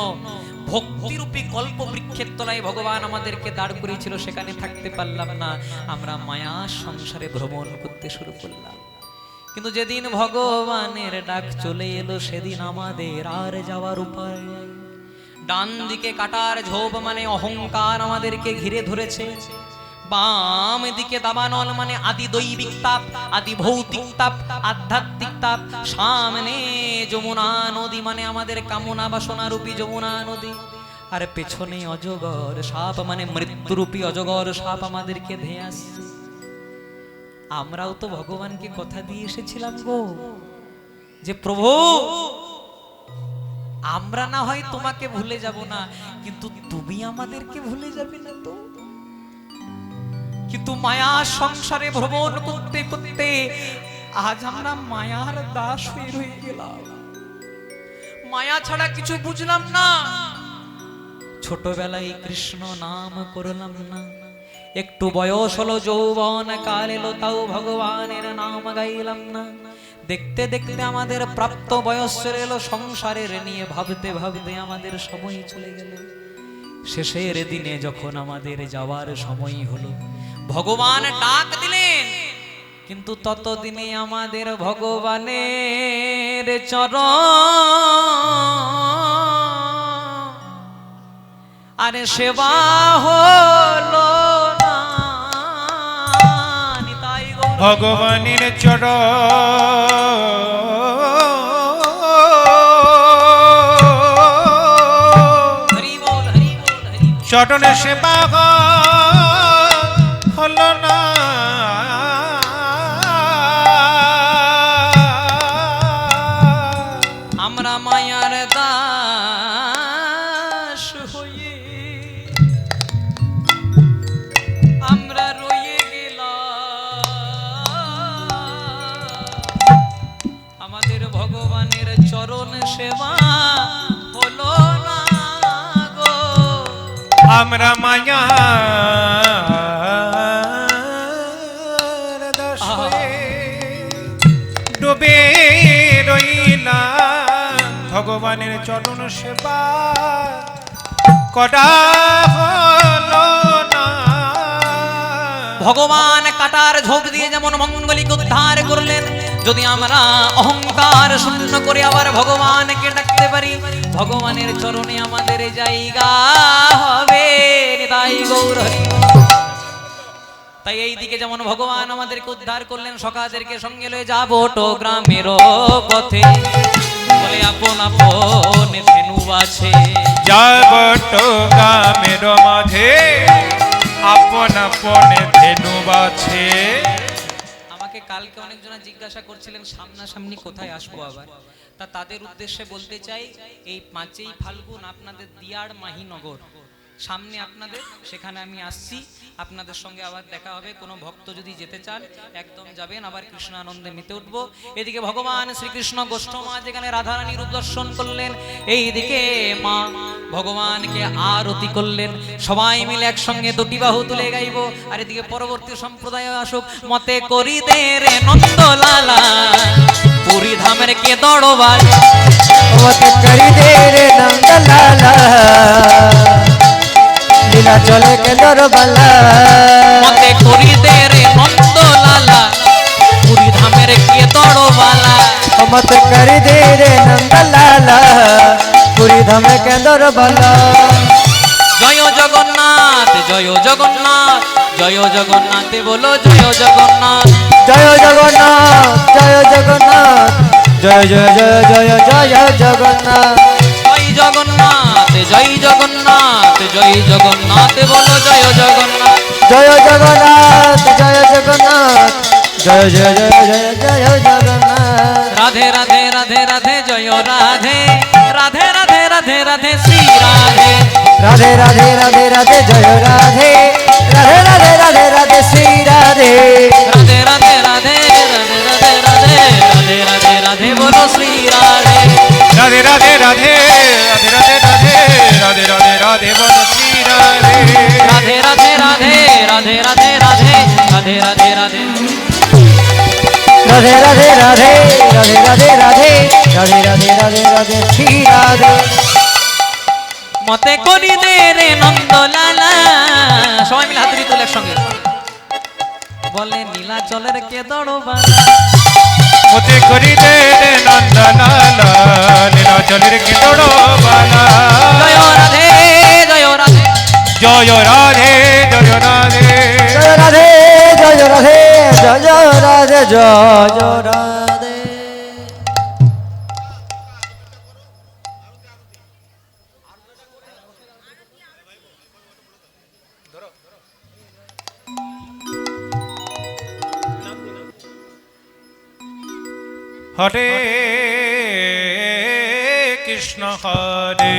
ভক্তিরূপী কল্প বৃক্ষের তলায় ভগবান আমাদেরকে দাঁড় করিয়েছিল, সেখানে থাকতে পারলাম না। আমরা মায়ার সংসারে ভ্রমণ করতে শুরু করলাম। কিন্তু যেদিন ভগবানের ডাক চলে এলো, সেদিন আমাদের আর যাওয়ার উপায়। ডান দিকে কাটার ঝোপ মানে অহংকার আমাদেরকে ঘিরে ধরেছে, বাম দিকে দাবানল মানে আদি দৈবিক তাপ, আদি ভৌতিক তাপ, আধ্যাত্মিক তাপ, সামনে যমুনা নদী মানে আমাদের কামনা বাসনা রূপী যমুনা নদী, আর পেছনে অজগর সাপ মানে মৃত্যুরূপী অজগর সাপ আমাদেরকে ধেয়ে আসছে। আমরাও তো ভগবানকে কথা দিয়ে এসেছিলাম গো, যে প্রভু আমরা না হয় তোমাকে ভুলে যাব না, কিন্তু তুমি আমাদেরকে ভুলে যাবে না তো? কিন্তু মায়া সংসারে ভ্রমণ করতে করতে আজ আমরা মায়ার দাস হয়ে রয়ে গেলাম। মায়া ছাড়া কিছু বুঝলাম না। ছোটবেলায় কৃষ্ণ নাম করলাম না, একটু বয়স হলো, যৌবন কাল এলো, তাও ভগবানের নাম গাইলাম না। দেখতে দেখতে আমাদের প্রাপ্ত বয়স এলো, সংসারের নিয়ে ভাবতে ভাবতে আমাদের সময় চলে গেল। শেষের দিনে যখন আমাদের যাওয়ার সময় হলো, ভগবান ডাক দিলেন, কিন্তু ততদিনে আমাদের ভগবানের চরণ আরে সেবা হলো না। নিতাই গৌর ভগবানের চরণ হরি বল, হরি বল, হরি বল। চরণে সেবা হলো না। আমরা মায়ার দাস হয়ে আমরা রয়ে গেলাম, আমাদের ভগবানের চরণ সেবা হলো না গো। আমরা মায়ার দাস হয়ে ডুবে রইলাম, ভগবানের চরণ সেবা করা হলো না। ভগবান কাটার ঝোপ দিয়ে যেমন মঙ্গলিকে উদ্ধার করলেন, যদি আমরা অহংকার শূন্য করে আবার ভগবানকে ডাকতে পারি, ভগবানের চরণে আমাদের জায়গা হবে। নিতাই গৌর হরি বল। তাই এই দিকে যেমন ভগবান আমাদেরকে উদ্ধার করলেন, সখাদেরকে সঙ্গে লয়ে যাবো তো গ্রামের পথে, বলে আপন আপন ধেনু আছে, যাব তো গ্রামের মাঝে, আপন আপন ধেনু বাছে। আমাকে কালকে অনেকজনা জিজ্ঞাসা করছিলেন সামনাসামনি কোথায় আসবো আবার, তা তাদের উদ্দেশ্যে বলতে চাই, এই 5ই ফাল্গুন আপনাদের দিয়াড় মাহিনগর সামনে আপনাদের, সেখানে আমি আসছি, আপনাদের সঙ্গে আবার দেখা হবে। কোনো ভক্ত যদি যেতে চান একদম যাবেন, আবার কৃষ্ণানন্দে মেতে উঠবো। এদিকে ভগবান শ্রীকৃষ্ণ গোষ্ঠ মা যেখানে রাধারানী রূপ দর্শন করলেন, এইদিকে মা ভগবানকে আরতি করলেন, সবাই মিলে একসঙ্গে দুটি বাহু তুলে গাইব। আর এদিকে পরবর্তী সম্প্রদায় আসুক, মতে করি দে রে নন্দলালা, পুরী ধামের কে দড়বাল, মতে করি দে রে নন্দলালা, লীলা চলে কে দরবালা। মতে করি দে রে নন্দলালা, পুরী ধামের কে দড়বালা। মতে করি দে রে নন্দলালা, পুরী ধামে কে দরবালা। জয় জয় জয় জগন্নাথ, জয় জগন্নাথে বলো জয় জগন্নাথ। জয় জগন্নাথ, জয় জগন্নাথ, জয় জয় জয় জয় জয় জগন্নাথ। জয় জগন্নাথ, জয় জগন্নাথ, জয় জগন্নাথ বলো জয় জগন্নাথ। জয় জগন্নাথ, জয় জগন্নাথ, জয় জয় জয় জয় জয় জগন্নাথ। রাধে রাধে রাধে রাধে জয় রাধে, রাধে রাধে রাধে রাধে শ্রী রাধে। রাধে রাধে রাধে রাধে জয় রাধে, রাধে রাধে রাধে রাধে শ্রী রাধে। রাধে রাধে রাধে রাধে রাধে রাধে রাধে রাধে রাধে বলো শ্রী রাধে। রাধে রাধে রাধে রাধে রাধে রাধে রাধে রাধে রাধে বল শ্রী রাধে। রাধে রাধে রাধে রাধে রাধে রাধে রাধে রাধে রাধে। রাধে রাধে রাধে রাধে রাধে রাধে রাধে রাধে রাধে রাধে শ্রী রাধে। মতে করি দে রে নন্দলালা, সবাই মিলে হাত তুলে একসঙ্গে বলে নীলাচলের কে দড়বালা। মতে করি দে রে নন্দলালা, নীলাচলের কে দড়বালা। জয় রাধে, জয় রাধে, জয় রাধে, জয় রাধে। জয় রাধে, জয় রাধে, জয় রাধে, জয় রাধে। হরে কৃষ্ণ হরে